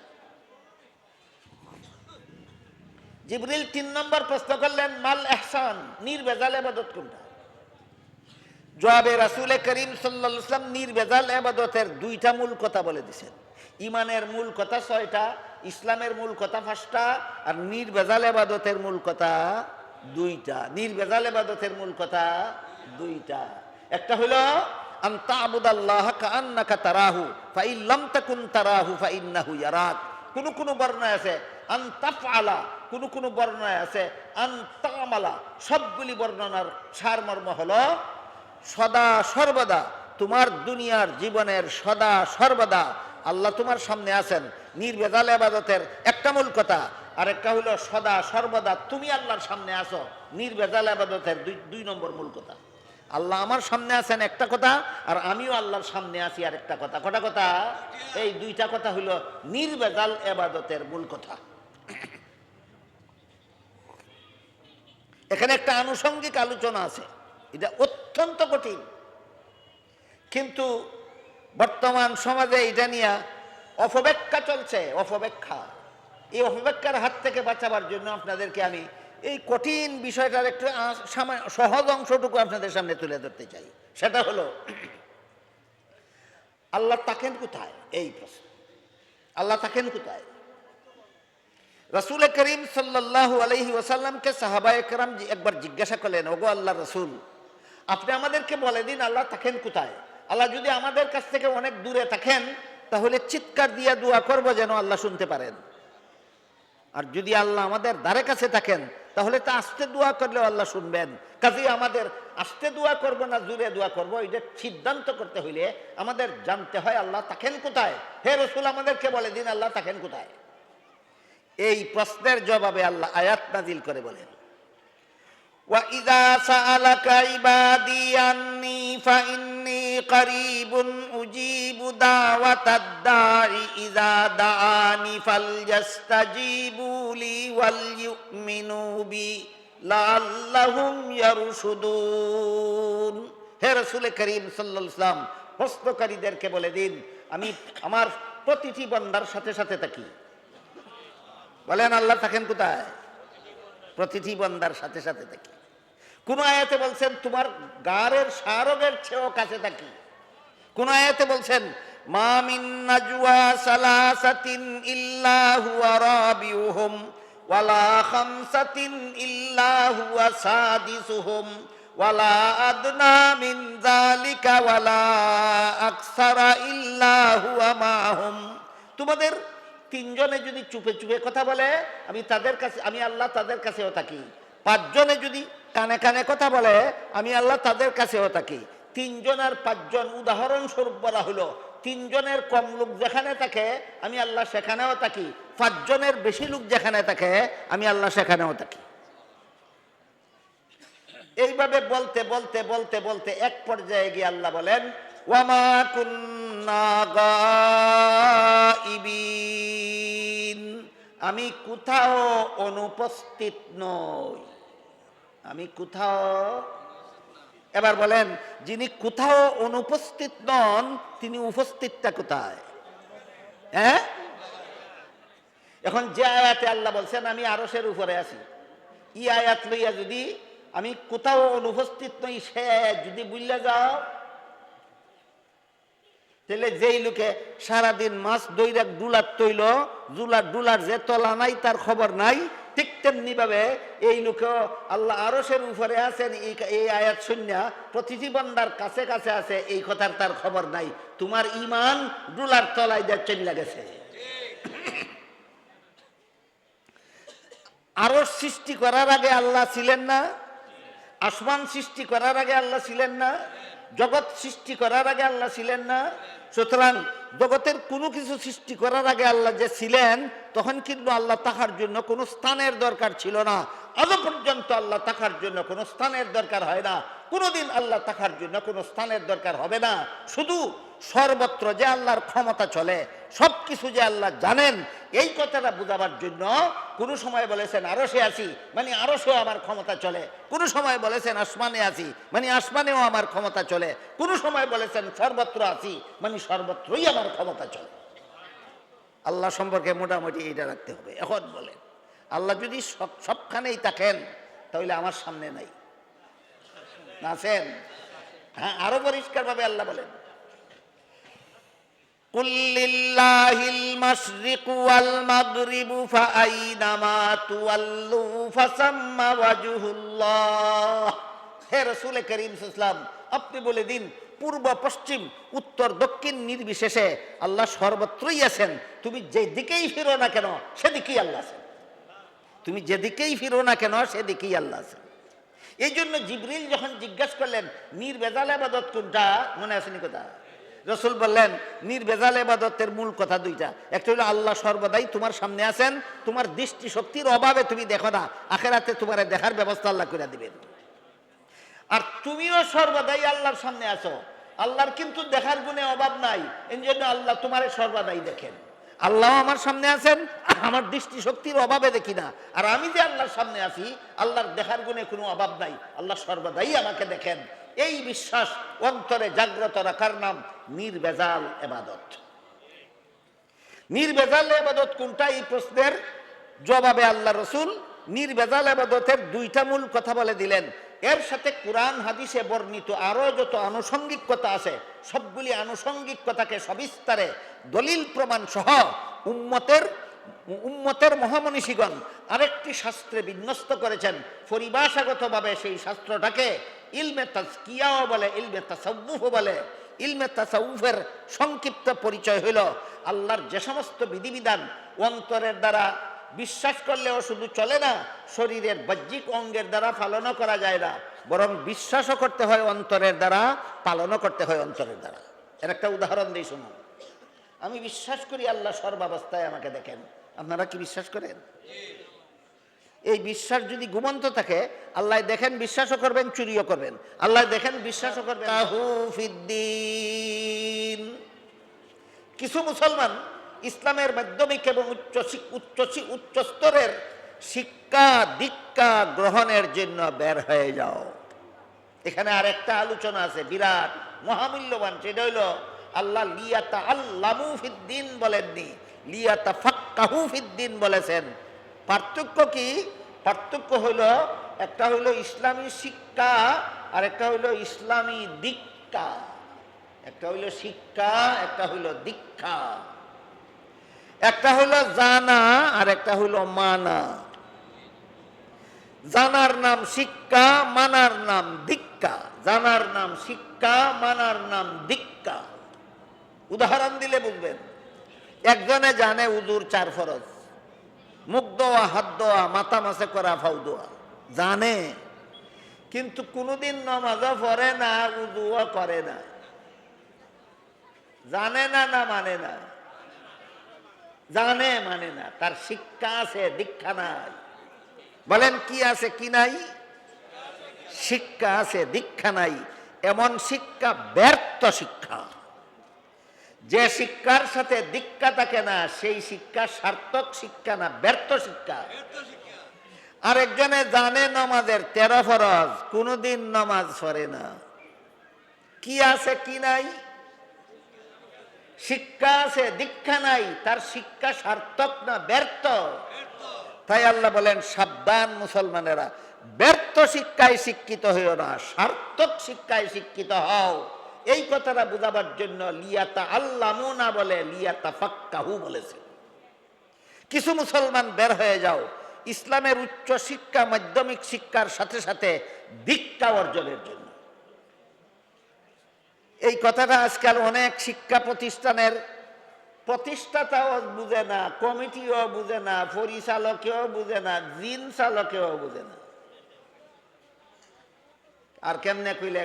জিবরিল 3 নম্বর প্রশ্ন করলেন, মাল ইহসান, নির্ভেজাল ইবাদত কোনটা? জবাবে রাসূল করিম সাল্লাল্লাহু আলাইহি ওয়াসাল্লাম নির্ভেজাল ইবাদতের 2টা মূল কথা বলে দিয়েছেন। ইমানের মূল কথা 6টা, ইসলামের মূল কথা 5টা, আর নির্ভেজাল ইবাদতের মূল কথা 2টা। নির্ভেজাল ইবাদতের মূল কথা 2টা। একটা হলো আন তা'বুদাল্লাহ কাআন্নাকা তারাহু ফাইন লাম তাকুন তারাহু ফাইন্নাহু ইয়ারাক। কোন বর্ণনায় আছে আন তাফআলা, কোন বর্ণনায় আছে আন তা'মালা। সবগুলি বর্ণনার সারমর্ম হলো সদা সর্বদা তোমার দুনিয়ার জীবনের সদা সর্বদা আল্লাহ তোমার সামনে আছেন। নির্ভেজাল ইবাদতের একটা মূল কথা, আর একটা হলো সদা সর্বদা তুমি আল্লাহর সামনে আছো। নির্ভেজাল ইবাদতের 2 নম্বর মূল কথা। আল্লাহ আমার সামনে আছেন একটা কথা, আর আমিও আল্লাহর সামনে আছি আর একটা কথা। কটা কথা? এই 2টা কথা হলো নির্ভেজাল ইবাদতের মূল কথা। এখানে একটা আনুষঙ্গিক আলোচনা আছে, এটা অত্যন্ত কঠিন, কিন্তু বর্তমান সমাজে এটা নিয়ে অপব্যাখ্যা চলছে। অপব্যাখ্যা, এই অপব্যাখ্যার হাত থেকে বাঁচাবার জন্য আপনাদেরকে আমি এই কঠিন বিষয়টার একটু সহজ অংশটুকু আপনাদের সামনে তুলে ধরতে চাই। সেটা হলো আল্লাহ থাকেন কোথায়? এই প্রশ্ন, আল্লাহ থাকেন কোথায়? রাসূল করিম সাল্লাল্লাহু আলাইহি ওয়াসাল্লামকে সাহাবায়ে কেরাম একবার জিজ্ঞাসা করলেন, ওগো আল্লাহর রাসূল, আপনি আমাদেরকে বলে দিন আল্লাহ থাকেন কোথায়। আল্লাহ যদি আমাদের কাছ থেকে অনেক দূরে থাকেন তাহলে চিৎকার দিয়ে দোয়া করব যেন আল্লাহ শুনতে পারেন, আর যদি আল্লাহ আমাদের ধারে কাছে থাকেন তাহলে তা আস্তে দোয়া করলেও আল্লাহ শুনবেন। কাজেই আমাদের আস্তে দোয়া করব না জোরে দোয়া করব, এটা সিদ্ধান্ত করতে হইলে আমাদের জানতে হয় আল্লাহ থাকেন কোথায়। হে রাসূল, আমাদেরকে বলে দিন আল্লাহ থাকেন কোথায়। এই প্রশ্নের জবাবে আল্লাহ আয়াত নাজিল করে বলেন, ওয়া ইযা সাআলাকা ইবাদি আন্নী ফাইন্নী করিবুন উজিবু দাওয়াতাদ দাঈ ইযা দাআনি ফালইস্তাজিবু লি ওয়াল ইউমিনু বি লাআল্লাহুম ইয়ারশুদুন। হে রাসূল করিম সাল্লাল্লাহু আলাইহি ওয়াসাল্লাম, প্রশ্নকারীদেরকে বলে দিন আমি আমার প্রতিটি বান্দার সাথে সাথে থাকি। বলেন আল্লাহ থাকেন কোথায়? প্রতিটি বান্দার সাথে সাথে থাকি। কোন আয়াতে বলছেন তোমার গারের শারগের চেয়েও কাছে থাকি। কোন আয়াতে বলছেন মা মিন নাজওয়া সালাসাতিন ইল্লা হুয়া রাবিউহুম ওয়ালা খামসাতিন ইল্লা হুয়া সাদিসুহুম ওয়ালা আদনা মিন যালিকা ওয়ালা আকসারা ইল্লা হুয়া মাহুম। তোমাদের 3 জনে যদি চুপে চুপে কথা বলে আমি আল্লাহ তাদের কাছেও থাকি। 5 জনে যদি কানে কানে কথা বলে আমি আল্লাহ তাদের কাছেও থাকি। 3 জন আর 5 জন উদাহরণস্বরূপ বলা হলো। 3 জনের কম লোক যেখানে থাকে আমি আল্লাহ সেখানেও থাকি, 5 জনের বেশি লোক যেখানে থাকে আমি আল্লাহ সেখানেও থাকি। এইভাবে বলতে বলতে বলতে বলতে এক পর্যায়ে গিয়ে আল্লাহ বলেন ওয়ামা কুন্না গাইবিন, আমি কোথাও অনুপস্থিত নই। আমি কোথাও, এবার বলেন যিনি কোথাও অনুপস্থিত নন তিনি উপস্থিতটা কোথায়? হ্যাঁ, এখন যে আয়াতে আল্লাহ বলছেন আমি আরশের উপরে আছি, ই আয়াত লইয়া যদি আমি কোথাও অনুপস্থিত নই সে যদি বুঝলে যাও, তাহলে যেই লোকে সারাদিন মাছ দৈরাক ডুলার তৈল ডুলার যে তলা নাই তার খবর নাই, ঠিক তেমনি ভাবে এই লোকে আল্লাহ আরশের উপরে আছেন এই আয়াত শুনিয়া প্রতিটি বান্দার কাছে কাছে আছে এই কথার তার খবর নাই। তোমার ইমান ডুলার তলায় দিয়ে চলে গেছে। আরশ সৃষ্টি করার আগে আল্লাহ ছিলেন না? আসমান সৃষ্টি করার আগে আল্লাহ ছিলেন না? জগৎ সৃষ্টি করার আগে আল্লাহ ছিলেন না? সুতরাং জগতের কোনো কিছু সৃষ্টি করার আগে আল্লাহ যে ছিলেন, তখন কিন্তু আল্লাহ তাহার জন্য কোনো স্থানের দরকার ছিল না। আজও পর্যন্ত আল্লাহ তাকার জন্য কোনো স্থানের দরকার হয় না, কোনোদিন আল্লাহ তাকার জন্য কোনো স্থানের দরকার হবে না। শুধু সর্বত্র যে আল্লাহর ক্ষমতা চলে, সব কিছু যে আল্লাহ জানেন, এই কথাটা বোঝাবার জন্য কোনো সময় বলেছেন আরশে আছি, মানে আরশেও আমার ক্ষমতা চলে। কোনো সময় বলেছেন আসমানে আছি, মানে আসমানেও আমার ক্ষমতা চলে। কোনো সময় বলেছেন সর্বত্র আছি, মানে সর্বত্রই আমার ক্ষমতা চলে। আল্লাহ সম্পর্কে মোটামুটি এইটা রাখতে হবে। এখন বলেন, আল্লাহ যদি সবখানেই থাকেন তাহলে আমার সামনে নাই, আছেন? হ্যাঁ, আরো পরিষ্কার ভাবে আল্লাহ বলেন, কুল লিল্লাহিল মাশরিকু ওয়াল মাগরিবু ফাআইনামা তুওয়াল্লু ফাসাম্মা ওয়াজহুল্লাহ। হে রাসূল করিম সাল্লাল্লাহু আলাইহি ওয়াসাল্লাম, আপনি বলে দিন, পূর্ব পশ্চিম উত্তর দক্ষিণ নির্বিশেষে আল্লাহ সর্বত্রই আছেন। তুমি যেদিকেই ফিরো না কেন সেদিকেই আল্লাহ আছেন। তুমি যেদিকেই ফিরো না কেন সেদিকেই আল্লাহ আছেন। এই জন্য জিবরিল যখন জিজ্ঞাসা করলেন নির্ভেজাল ইবাদত কোনটা, মনে আছে নি কথা? রাসূল বললেন নির্ভেজাল ইবাদতের মূল কথা দুইটা। একটা হলো আল্লাহ সর্বদাই তোমার সামনে আছেন, তোমার দৃষ্টি শক্তির অভাবে তুমি দেখো না, আখিরাতে তোমার দেখার ব্যবস্থা আল্লাহ করে দিবেন। আর তুমিও সর্বদাই আল্লাহর সামনে আছো, আল্লাহর কিন্তু দেখার গুণে অভাব নাই, এই জন্য আল্লাহ তোমারে সর্বদাই দেখেন। আল্লাহ আমার সামনে আছেন, আমার দৃষ্টি শক্তির অভাবে দেখি না। আর আমি যে আল্লাহর সামনে আছি, আল্লাহর দেখার গুণে কোনো অভাব নাই, আল্লাহ সর্বদাই আমাকে দেখেন। এই বিশ্বাস অন্তরে জাগ্রত রাখার নাম নির্ভেজাল ইবাদত। নির্ভেজাল ইবাদত কোনটা, এই প্রশ্নের জবাবে আল্লাহ রাসূল নির্ভেজাল ইবাদতের দুইটা মূল কথা বলে দিলেন। এর সাথে কোরআন হাদিসে বর্ণিত আরো যত আনুষঙ্গিক কথা আছে, সবগুলি আনুষঙ্গিক কথাকে সবিস্তারে দলিল প্রমাণ সহ উম্মতের মহামনীষীগণ আরেকটি শাস্ত্রে বিন্যস্ত করেছেন। পরিভাষাগতভাবে সেই শাস্ত্রটাকে ইলমে তাজকিয়াও বলে, ইলমে তাসাউফ বলে। ইলমে তাসাউফের সংক্ষিপ্ত পরিচয় হইল আল্লাহর যে সমস্ত বিধিবিধান অন্তরের দ্বারা বিশ্বাস করলেও শুধু চলে না, শরীরের বাহ্যিক অঙ্গের দ্বারা পালনও করা যায় না, বরং বিশ্বাসও করতে হয় অন্তরের দ্বারা, পালনও করতে হয় অন্তরের দ্বারা। এর একটা উদাহরণ দিই শুনুন। আমি বিশ্বাস করি আল্লাহ সর্বাবস্থায় আমাকে দেখেন, আপনারা কি বিশ্বাস করেন? এই বিশ্বাস যদি ঘুমন্ত থাকে, আল্লাহ দেখেন বিশ্বাসও করবেন, চুরিও করবেন। আল্লাহ দেখেন বিশ্বাসও করবেন। কিছু মুসলমান ইসলামের মাধ্যমিক এবং উচ্চ স্তরের শিক্ষা দীক্ষা গ্রহণের জন্য বের হয়ে যাও। এখানে আর একটা আলোচনা আছে বিরাট মহামূল্যবান, সেটা হইল আল্লাহ লিয়াতাআল্লামু ফিদ্দিন বলেননি, লিয়াতাফাক্কাহু ফিদ্দিন বলেছেন। পার্থক্য কি? পার্থক্য হইল একটা হইল ইসলামী শিক্ষা আর একটা হইল ইসলামী দীক্ষা। একটা হইল শিক্ষা, একটা হইল দীক্ষা। একটা হইল জানা আর একটা হইল মানা। জানার নাম শিক্ষা, মানার নাম দীক্ষা। জানার নাম শিক্ষা, মানার নাম দীক্ষা। উদাহরণ দিলে বুঝবেন। একজনে জানে উজুর 4 ফরজ, মুখ দোয়া, হাত দোয়া, মাথা মাসে করা, ফাউ দোয়া জানে, কিন্তু কোনোদিন নামাজও পড়ে না, উজুও করে না। জানে না, না মানে না? জানে মানে না। তার শিক্ষা আছে, দীক্ষা নাই। বলেন কি আছে কি নাই? শিক্ষা আছে, দীক্ষা নাই। এমন শিক্ষা ব্যর্থ শিক্ষা। যে শিক্ষার সাথে দীক্ষা থাকে না, সেই শিক্ষা সার্থক শিক্ষা না, ব্যর্থ শিক্ষা। আরেকজনে জানে নামাজের 13 ফরজ, কোনোদিন নামাজ পড়ে না। কি আছে কি নাই? শিক্ষা আছে দীক্ষা নাই, তার শিক্ষা সার্থক না ব্যর্থ। তাই আল্লাহ বলেন সাবধান মুসলমানেরা, ব্যর্থ শিক্ষায় শিক্ষিত হইও না, সার্থক শিক্ষায় শিক্ষিত হও। এই কথাটা বোঝাবার জন্য লিয়াতা আল্লামু না বলে লিয়াতা ফাক্কাহু বলেছে। কিছু মুসলমান বের হয়ে যাও ইসলামের উচ্চ শিক্ষা মাধ্যমিক শিক্ষার সাথে সাথে দীক্ষা অর্জনের জন্য। এই কথাটা আজকাল অনেক শিক্ষা প্রতিষ্ঠানের প্রতিষ্ঠাতাও বুঝে না, কমিটিও বুঝে না, পরিচালকেও বুঝে না, জিন চালকেও বুঝে না। আর কেমনে কইলে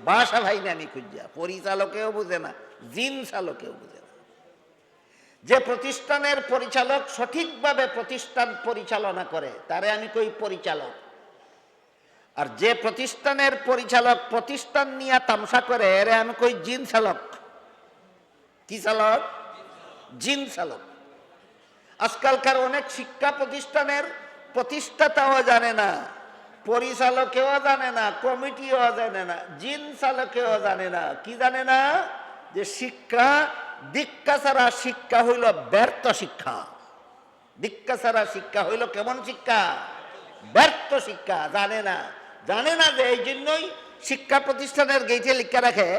বাসা ভাই না, আমি খুঁজা পরিচালকেও বুঝে না, জিন চালকেও বুঝে না। যে প্রতিষ্ঠানের পরিচালক সঠিকভাবে প্রতিষ্ঠান পরিচালনা করে তারে আমি কই পরিচালক, আর যে প্রতিষ্ঠানের পরিচালক প্রতিষ্ঠান নিয়ে তামসা করে এরে আমি কই জিন চালক। কি চালক? জিন চালক। আজকালকার অনেক শিক্ষা প্রতিষ্ঠানের প্রতিষ্ঠাতাও জানে না, পরিচালকেও জানে না, কমিটিও জানে না, জিন চালকেও জানে না। কি জানে না? যে শিক্ষা দীক্ষা ছাড়া শিক্ষা হইল ব্যর্থ শিক্ষা। দীক্ষা ছাড়া শিক্ষা হইল কেমন শিক্ষা? ব্যর্থ শিক্ষা। জানে না, জানে না। যে এই জন্যই শিক্ষা প্রতিষ্ঠানের গেটে লিখা রাখে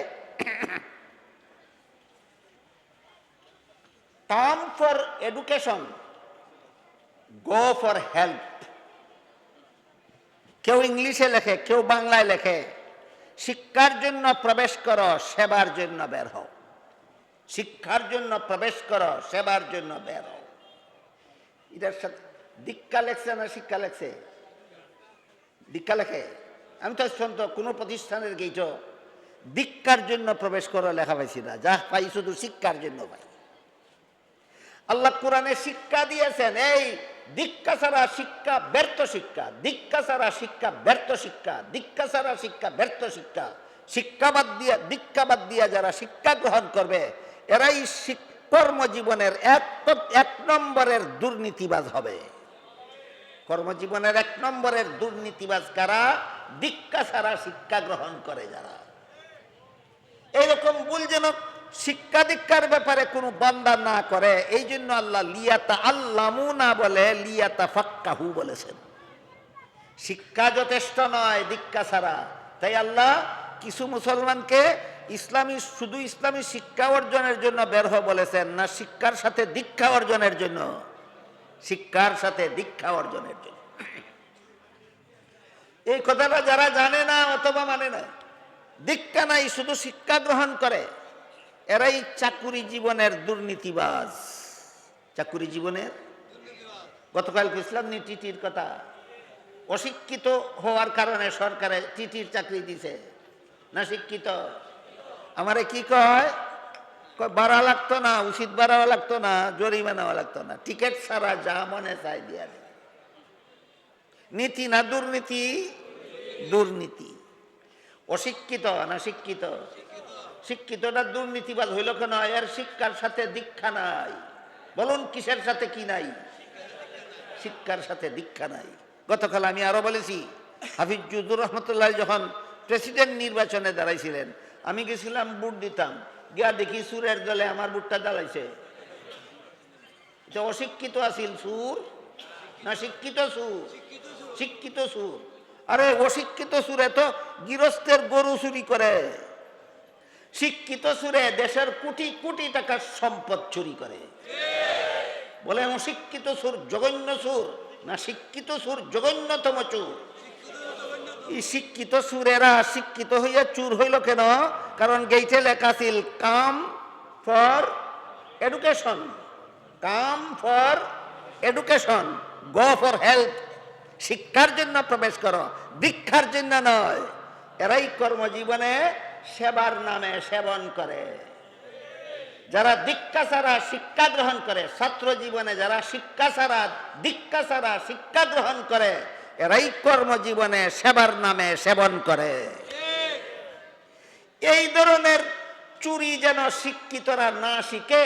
come for education, go for help. কেউ ইংলিশে লেখে, কেউ বাংলায় লেখে, শিক্ষার জন্য প্রবেশ করো, সেবার জন্য বের হও। শিক্ষার জন্য প্রবেশ করো, সেবার জন্য বের হও। এটার সাথে দীক্ষা লেখছে না শিক্ষা লেখছে? দীক্ষা লেখে। আমি তো শুনতো কোনো প্রতিষ্ঠানের গেইট দীক্ষার জন্য প্রবেশ করো লেখা পাইছি না, যা পাই শুধু শিক্ষার জন্য পাই। আল্লাহ কোরআনে শিক্ষা দিয়েছেন, এই দীক্ষা ছাড়া শিক্ষা ব্যর্থ শিক্ষা, দীক্ষা ছাড়া শিক্ষা ব্যর্থ শিক্ষা, দীক্ষা ছাড়া শিক্ষা ব্যর্থ শিক্ষা। শিক্ষাবাদ দিয়া দীক্ষা বাদ দিয়া যারা শিক্ষা গ্রহণ করবে এরাই কর্মজীবনের এক নম্বরের দুর্নীতিবাজ হবে। কর্মজীবনের এক নম্বরের দুর্নীতিবাজ কারা? দীক্ষা ছাড়া শিক্ষা গ্রহণ করে যারা। এইরকম ভুল যেন শিক্ষা দীক্ষার ব্যাপারে কোনো বান্দা না করে, এই জন্য আল্লাহ লিয়াতা আল্লামু না বলে লিয়াতা ফাক্কাহু বলেছেন। শিক্ষা যথেষ্ট নয় দীক্ষা ছাড়া। তাই আল্লাহ কিছু মুসলমানকে শুধু ইসলামী শিক্ষা অর্জনের জন্য বের হয়ে বলেছেন না, শিক্ষার সাথে দীক্ষা অর্জনের জন্য। শিক্ষার সাথে দীক্ষা অর্জনের জন্য। এই কথাটা যারা জানে না অথবা মানে না, দীক্ষা নাই শুধু শিক্ষা গ্রহণ করে, এরাই চাকুরি জীবনের দুর্নীতিবাজ। চাকুরি জীবনের, গতকাল বুঝলাম নি টিটির কথা, অশিক্ষিত হওয়ার কারণে সরকারে টিটির চাকরি দিছে না, শিক্ষিত। আমারে কি কয়, বাড়া লাগতো না, উচিত বাড়াও লাগতো না, জরিমানাও লাগতো না, টিকিট ছাড়া যা মনে চাই দিয়া দেয়। নীতি না দুর্নীতি? দুর্নীতি। অশিক্ষিত না শিক্ষিত? শিক্ষিতটা দুর্নীতিবাজ হইল কেন? এর শিক্ষার সাথে দীক্ষা নাই। বলুন কিসের সাথে কি নাই? শিক্ষার সাথে দীক্ষা নাই। গতকাল আমি আরো বলেছি, হাফিজ জুজুর রহমতুল্লাহ যখন প্রেসিডেন্ট নির্বাচনে দাঁড়াইছিলেন, আমি গেছিলাম ভোট দিতাম, গিয়া দেখি সুরের দলে আমার ভোটটা দাঁড়াইছে। অশিক্ষিত আছিল সুর না শিক্ষিত সুর? শিক্ষিত সুর। আরে অশিক্ষিত সুরে তো গৃহস্থের গরু চুরি করে, শিক্ষিত সুরে দেশের কোটি কোটি টাকার সম্পদ চুরি করে। বলে অশিক্ষিত সুর জঘন্য সুর না শিক্ষিত সুর জঘন্যতম চোর? এই শিক্ষিত সুরেরা শিক্ষিত হইয়া চুর হইল কেন? কারণ গেইটে লেখা ছিল come for education, come for education, go for help. শিক্ষার জন্য প্রবেশ করো, দীক্ষার জন্য নয়। এরাই কর্মজীবনে সেবার নামে সেবন করে। যারা দীক্ষা ছাড়া শিক্ষা গ্রহণ করে, ছাত্র জীবনে যারা শিক্ষা ছাড়া দীক্ষা ছাড়া শিক্ষা গ্রহণ করে, এরাই কর্মজীবনে সেবার নামে সেবন করে। এই ধরনের চুরি যেন শিক্ষিতরা না শিখে,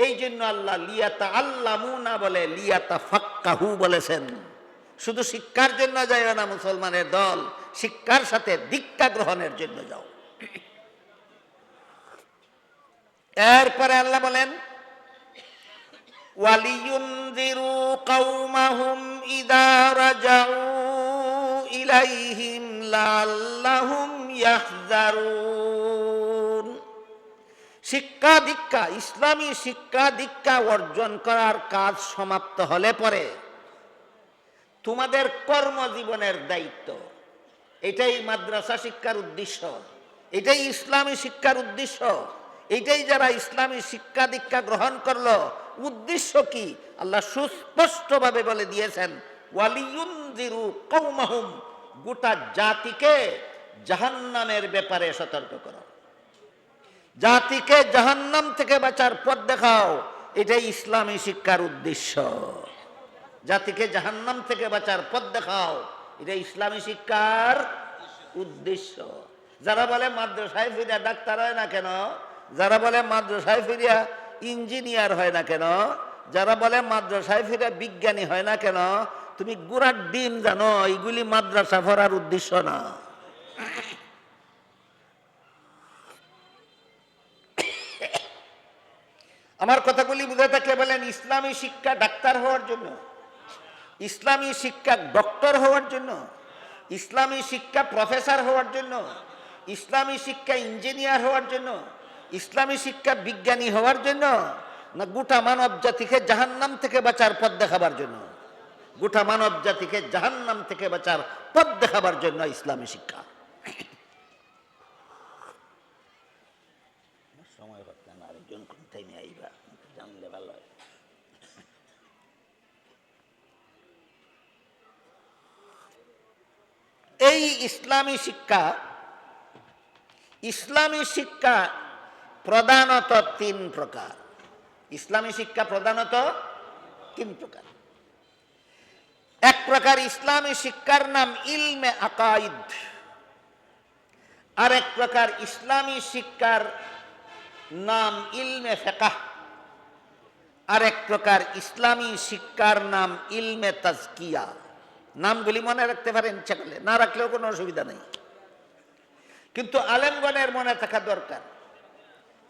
এই জন্য আল্লাহ লিয়াতা আল্লামু না বলে লিয়াতা ফাক্কাহু বলেছেন। শুধু শিক্ষার জন্য যাইও না মুসলমানের দল, শিক্ষার সাথে দীক্ষা গ্রহণের জন্য যাও। এরপরে আল্লাহ বলেন ওয়ালিয়ুনযিরু কওমাহুম ইযা রাজাউ ইলাইহিম লাআল্লাহুম ইয়াহযারুন। শিক্ষা দীক্ষা, ইসলামী শিক্ষা দীক্ষা অর্জন করার কাজ সমাপ্ত হলে পরে তোমাদের কর্মজীবনের দায়িত্ব, এটাই মাদ্রাসা শিক্ষার উদ্দেশ্য, এটাই ইসলামী শিক্ষার উদ্দেশ্য, এটাই যারা ইসলামী শিক্ষা দীক্ষা গ্রহণ করলো উদ্দেশ্য কি আল্লাহ সুস্পষ্টভাবে বলে দিয়েছেন, ওয়ালিয়ুনযিরু কওমাহুম, গোটা জাতিকে জাহান্নামের ব্যাপারে সতর্ক করো, জাতিকে জাহান্নাম থেকে বাঁচার পথ দেখাও, এটাই ইসলামী শিক্ষার উদ্দেশ্য। জাতিকে জাহান্নাম থেকে বাঁচার পথ দেখাও, এটা ইসলামী শিক্ষার উদ্দেশ্য। যারা বলে মাদ্রাসায় ফিরিয়া ডাক্তার হয় না কেন, যারা বলে মাদ্রাসায় ফিরিয়া ইঞ্জিনিয়ার হয় না কেন, যারা বলে মাদ্রাসায় ফিরিয়া বিজ্ঞানী হয় না কেন, তুমি গুড়ার ডিম জানো এইগুলি মাদ্রাসা পড়ার উদ্দেশ্য না। আমার কথাগুলি বুঝে থাকলে বলেন, ইসলামী শিক্ষা ডাক্তার হওয়ার জন্য, ইসলামী শিক্ষা ডক্টর হওয়ার জন্য, ইসলামী শিক্ষা প্রফেসর হওয়ার জন্য, ইসলামী শিক্ষা ইঞ্জিনিয়ার হওয়ার জন্য, ইসলামী শিক্ষা বিজ্ঞানী হওয়ার জন্য, না গোটা মানব জাতিকে জাহান্নাম থেকে বাঁচার পথ দেখাবার জন্য? গোটা মানব জাতিকে জাহান্নাম থেকে বাঁচার পথ দেখাবার জন্য ইসলামী শিক্ষা। সময় হচ্ছে না, আরেকজন কোনটাই নিয়ে আইবা, জানলে ভালো হয়। এই ইসলামী শিক্ষা, ইসলামী শিক্ষা প্রধানত তিন প্রকার। ইসলামী শিক্ষা প্রধানত তিন প্রকার। এক প্রকার ইসলামী শিক্ষার নাম ইলমে আকাইদ, আর এক প্রকার ইসলামী শিক্ষার নাম ইলমে ফিকহ, আর এক প্রকার ইসলামী শিক্ষার নাম ইলমে তাজকিয়া। নামগুলি মনে রাখতে পারেন, ইচ্ছা করলে, না রাখলেও কোনো অসুবিধা নেই, কিন্তু আলেমগণের মনে থাকা দরকার,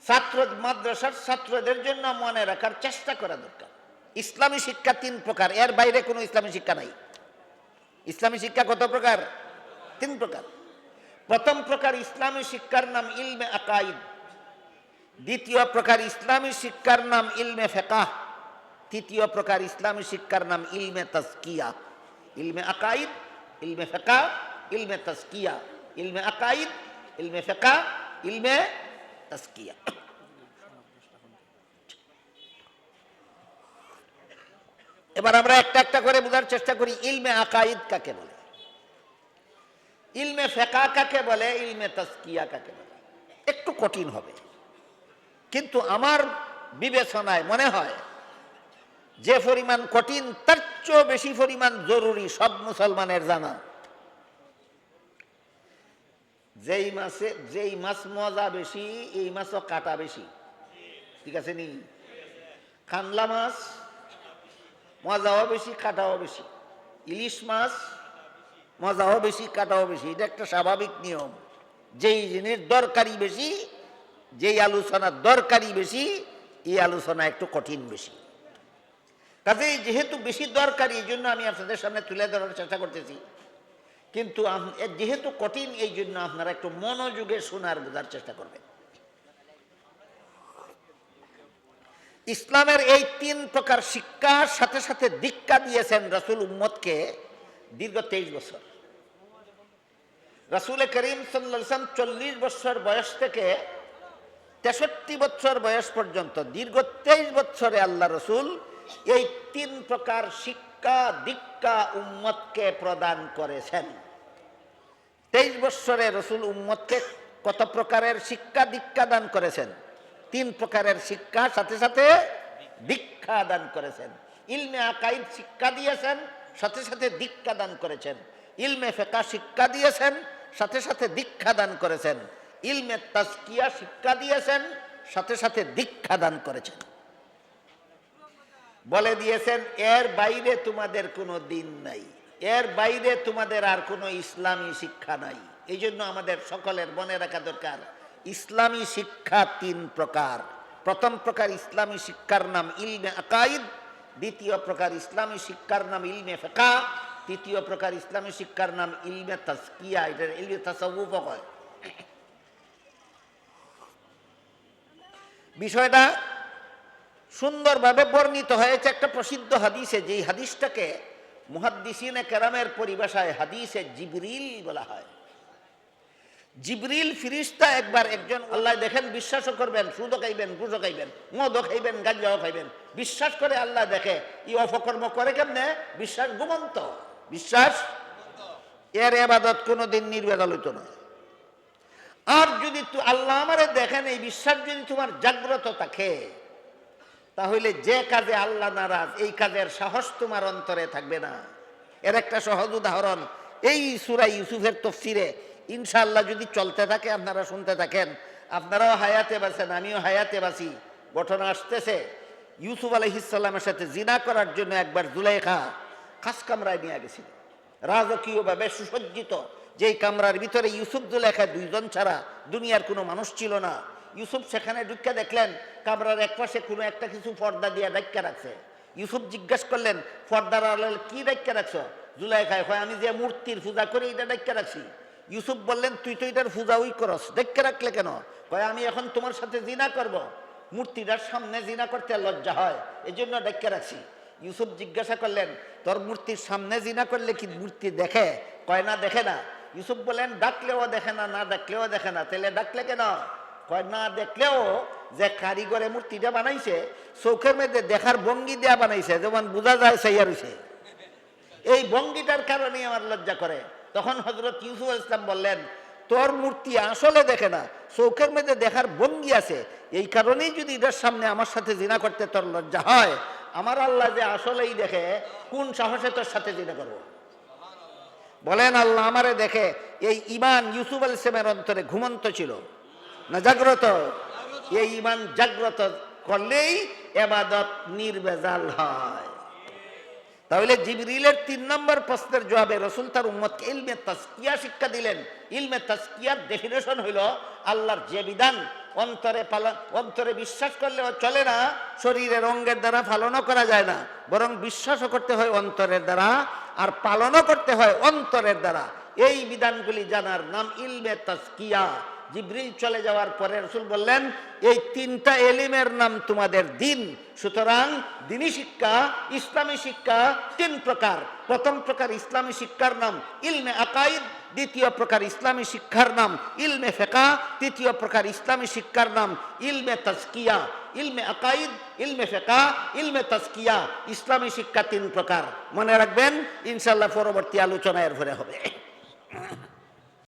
ছাত্র মাদ্রাসার ছাত্রদের জন্য মনে রাখার চেষ্টা করা দরকার। ইসলামী শিক্ষা তিন প্রকার, এর বাইরে কোনো ইসলামী শিক্ষা নাই। ইসলামী শিক্ষা কত প্রকার? তিন প্রকার। প্রথম প্রকার ইসলামী শিক্ষার নাম ইলমে আকাইদ, দ্বিতীয় প্রকার ইসলামী শিক্ষার নাম ইলমে ফিকহ, তৃতীয় প্রকার ইসলামী শিক্ষার নাম ইলমে তাজকিয়া। ইলমে আকাইদ, ইলমে ফিকহ, ইলমে তাজকিয়া। ইলমে আকাইদ, ইলমে ফিকহ, ইলমে তাজকিয়া। এবার আমরা একটা একটা করে বোঝার চেষ্টা করি ইলমে আকাইদ কাকে বলে, ইলমে ফিকহ কাকে বলে, ইলমে তাজকিয়া কাকে বলে। একটু কঠিন হবে, কিন্তু আমার বিবেচনায় মনে হয় যে পরিমাণ কঠিন তার চেয়ে বেশি পরিমাণ জরুরি সব মুসলমানের জানা। যেই মাছ মজা বেশি, এই মাছও কাটা বেশি, ঠিক আছে নি? কানলা মাছ মজাও বেশি, কাটাও বেশি। ইলিশ মাছ মজাও বেশি, কাটাও বেশি, এটা একটা স্বাভাবিক নিয়ম। যেই জিনিস দরকারি বেশি, যেই আলোচনার দরকারি বেশি, এই আলোচনা একটু কঠিন বেশি। কাজেই যেহেতু বেশি দরকারি, এই জন্য আমি আপনাদের সামনে তুলে ধরার চেষ্টা করতেছি, কিন্তু যেহেতু কঠিন, এই জন্য আপনারা একটু মনোযোগে শোনার বোঝার চেষ্টা করবেন। ইসলামের এই তিন প্রকার শিক্ষার সাথে সাথে দীক্ষা দিয়েছেন রাসূল উম্মতকে দীর্ঘ 23 বছর। রাসূল করিম সাল্লাল্লাহু আলাইহি ওয়াসাল্লাম 40 বছর বয়স থেকে 63 বছর বয়স পর্যন্ত দীর্ঘ 23 বছরে আল্লাহ রসুল এই তিন প্রকার শিক্ষা দীক্ষা উম্মতকে প্রদান করেছেন। 23 বছরে রসুল উম্মতকে কত প্রকারের শিক্ষা দীক্ষা দান করেছেন? তিন প্রকারের শিক্ষা সাথে সাথে দীক্ষা দান করেছেন। ইলমে আকাইদ শিক্ষা দিয়েছেন, সাথে সাথে দীক্ষা দান করেছেন। ইলমে ফিকহ শিক্ষা দিয়েছেন, সাথে সাথে দীক্ষা দান করেছেন। ইলমে তাজকিয়া শিক্ষা দিয়েছেন, সাথে সাথে দীক্ষা দান করেছেন। বলে দিয়েছেন এর বাইরে তোমাদের কোনো দিন নাই, এর বাইরে তোমাদের আর কোনো ইসলামী শিক্ষা নাই। এই জন্য আমাদের সকলের মনে রাখা দরকার ইসলামী শিক্ষা তিন প্রকার। প্রথম প্রকার ইসলামী শিক্ষার নাম ইলমে আকাইদ, দ্বিতীয় প্রকার ইসলামী শিক্ষার নাম ইলমে ফিকহ, তৃতীয় প্রকার ইসলামী শিক্ষার নাম ইলমে তাজকিয়া, এটা ইলমে তাসাউফ হয়। বিষয়টা সুন্দরভাবে বর্ণিত হয়েছে একটা প্রসিদ্ধ হাদিসে, যেই হাদিসটাকে মুহাদ্দিসিনে কেরামের পরিভাষায় হাদিসে জিবরিল বলা হয়। জিবরিল ফিরিস্তা একবার একজন, আল্লাহ দেখেন, বিশ্বাসও করবেন, সুদও খাইবেন, ঘুষও খাইবেন, মদও খাইবেন, গাঞ্জাও খাইবেন, বিশ্বাস করে আল্লাহ দেখে এই অপকর্ম করে কেমনে? বিশ্বাস ঘুমন্ত, বিশ্বাস এর ইবাদত কোনোদিন নির্বেজাল হইতো না। আর যদি আল্লাহ আমারে দেখেন, এই বিশ্বাস যদি তোমার জাগ্রত থাকে, তাহলে যে কাজে আল্লাহ নারাজ এই কাজের সাহস তোমার অন্তরে থাকবে না। এর একটা সহজ উদাহরণ এই সূরা ইউসুফের তাফসীরে ইনশাআল্লাহ যদি চলতে থাকে, আপনারা শুনতে থাকেন, আপনারাও হায়াতে বাঁচেন, আমিও হায়াতে বাঁচি। ঘটনা আসতেছে, ইউসুফ আলাইহিস সালামের সাথে জিনা করার জন্য একবার জুলাইখা খাস কামরায় নিয়ে গেছিল, রাজকীয়ভাবে সুসজ্জিত, যেই কামরার ভিতরে ইউসুফ জুলাইখা দুইজন ছাড়া দুনিয়ার কোনো মানুষ ছিল না। ইউসুফ সেখানে ঢুকে দেখলেন কামরার একপাশে কোনো একটা কিছু পর্দা দিয়ে ডাক্কা রাখছে। ইউসুফ জিজ্ঞেস করলেন, পর্দার আড়ালে কি ডাক্কা রাখছো? জুলাইখা কয়, আমি যে মূর্তির পূজা করি এটা ডাক্কা রাখছি। ইউসুফ বললেন, তুই তো এটার পূজা ওই করস, ডাক্কা রাখলে কেন? কয়, আমি এখন তোমার সাথে জিনা করব, মূর্তিটার সামনে জিনা করতে লজ্জা হয়, এই জন্য ডাক্কা রাখছি। ইউসুফ জিজ্ঞাসা করলেন, তোর মূর্তির সামনে জিনা করলে কি মূর্তি দেখে? কয়, না, দেখে না। ইউসুফ বললেন, ডাকলেও দেখে না, না ডাকলেও দেখে না, তাহলে ডাকলে কেন? কয়, না দেখলেও যে কারিগরে মূর্তিটা বানাইছে চোখের মধ্যে দেখার ভঙ্গি দেয়া বানাইছে, যেমন বোঝা যায় সাইয়া রইছে, এই ভঙ্গিটার কারণে আমার লজ্জা করে। তখন হযরত ইউসুফ আলাইহিস সালাম বললেন, তোর মূর্তি আসলে দেখে না, চোখের মধ্যে দেখার ভঙ্গি আছে, এই কারণেই যদি এটার সামনে আমার সাথে জিনা করতে তোর লজ্জা হয়, আমার আল্লাহ যে আসলেই দেখে, কোন সাহসে তোর সাথে জিনা করবো? বলেন, আল্লাহ আমারে দেখে। এই ঈমান ইউসুফ আলাইহিস সালামের অন্তরে ঘুমন্ত ছিল না জাগ্রত? এই ঈমান জাগ্রত করলেই ইবাদত নির্ভেজাল হয়। তাহলে জিবরিলের 3 নম্বর প্রশ্নের জবাবে রাসূল তার উম্মতকে ইলমে তাজকিয়া শিক্ষা দিলেন। ইলমে তাজকিয়ার ডেফিনেশন হইল আল্লাহর যে বিধান অন্তরে বিশ্বাস করলেও চলে না, শরীরের অঙ্গের দ্বারা পালনও করা যায় না, বরং বিশ্বাসও করতে হয় অন্তরের দ্বারা, আর পালনও করতে হয় অন্তরের দ্বারা। এই বিধানগুলি জানার নাম ইলমে তাজকিয়া। জিবরিল চলে যাওয়ার পরে রাসূল বললেন, এই 3টা এলিমের নাম তোমাদের দিন। সুতরাং দ্বীনি শিক্ষা, ইসলামী শিক্ষা 3 প্রকার। প্রথম প্রকার ইসলামী শিক্ষার নাম ইলমে আকাইদ, দ্বিতীয় প্রকার ইসলামী শিক্ষার নাম ইলমে ফিকহ, তৃতীয় প্রকার ইসলামী শিক্ষার নাম ইলমে তাজকিয়া। ইলমে আকাইদ, ইলমে ফিকহ, ইলমে তাজকিয়া, ইসলামী শিক্ষা 3 প্রকার। মনে রাখবেন, ইনশাআল্লাহ পরবর্তী আলোচনা এর পরে হবে।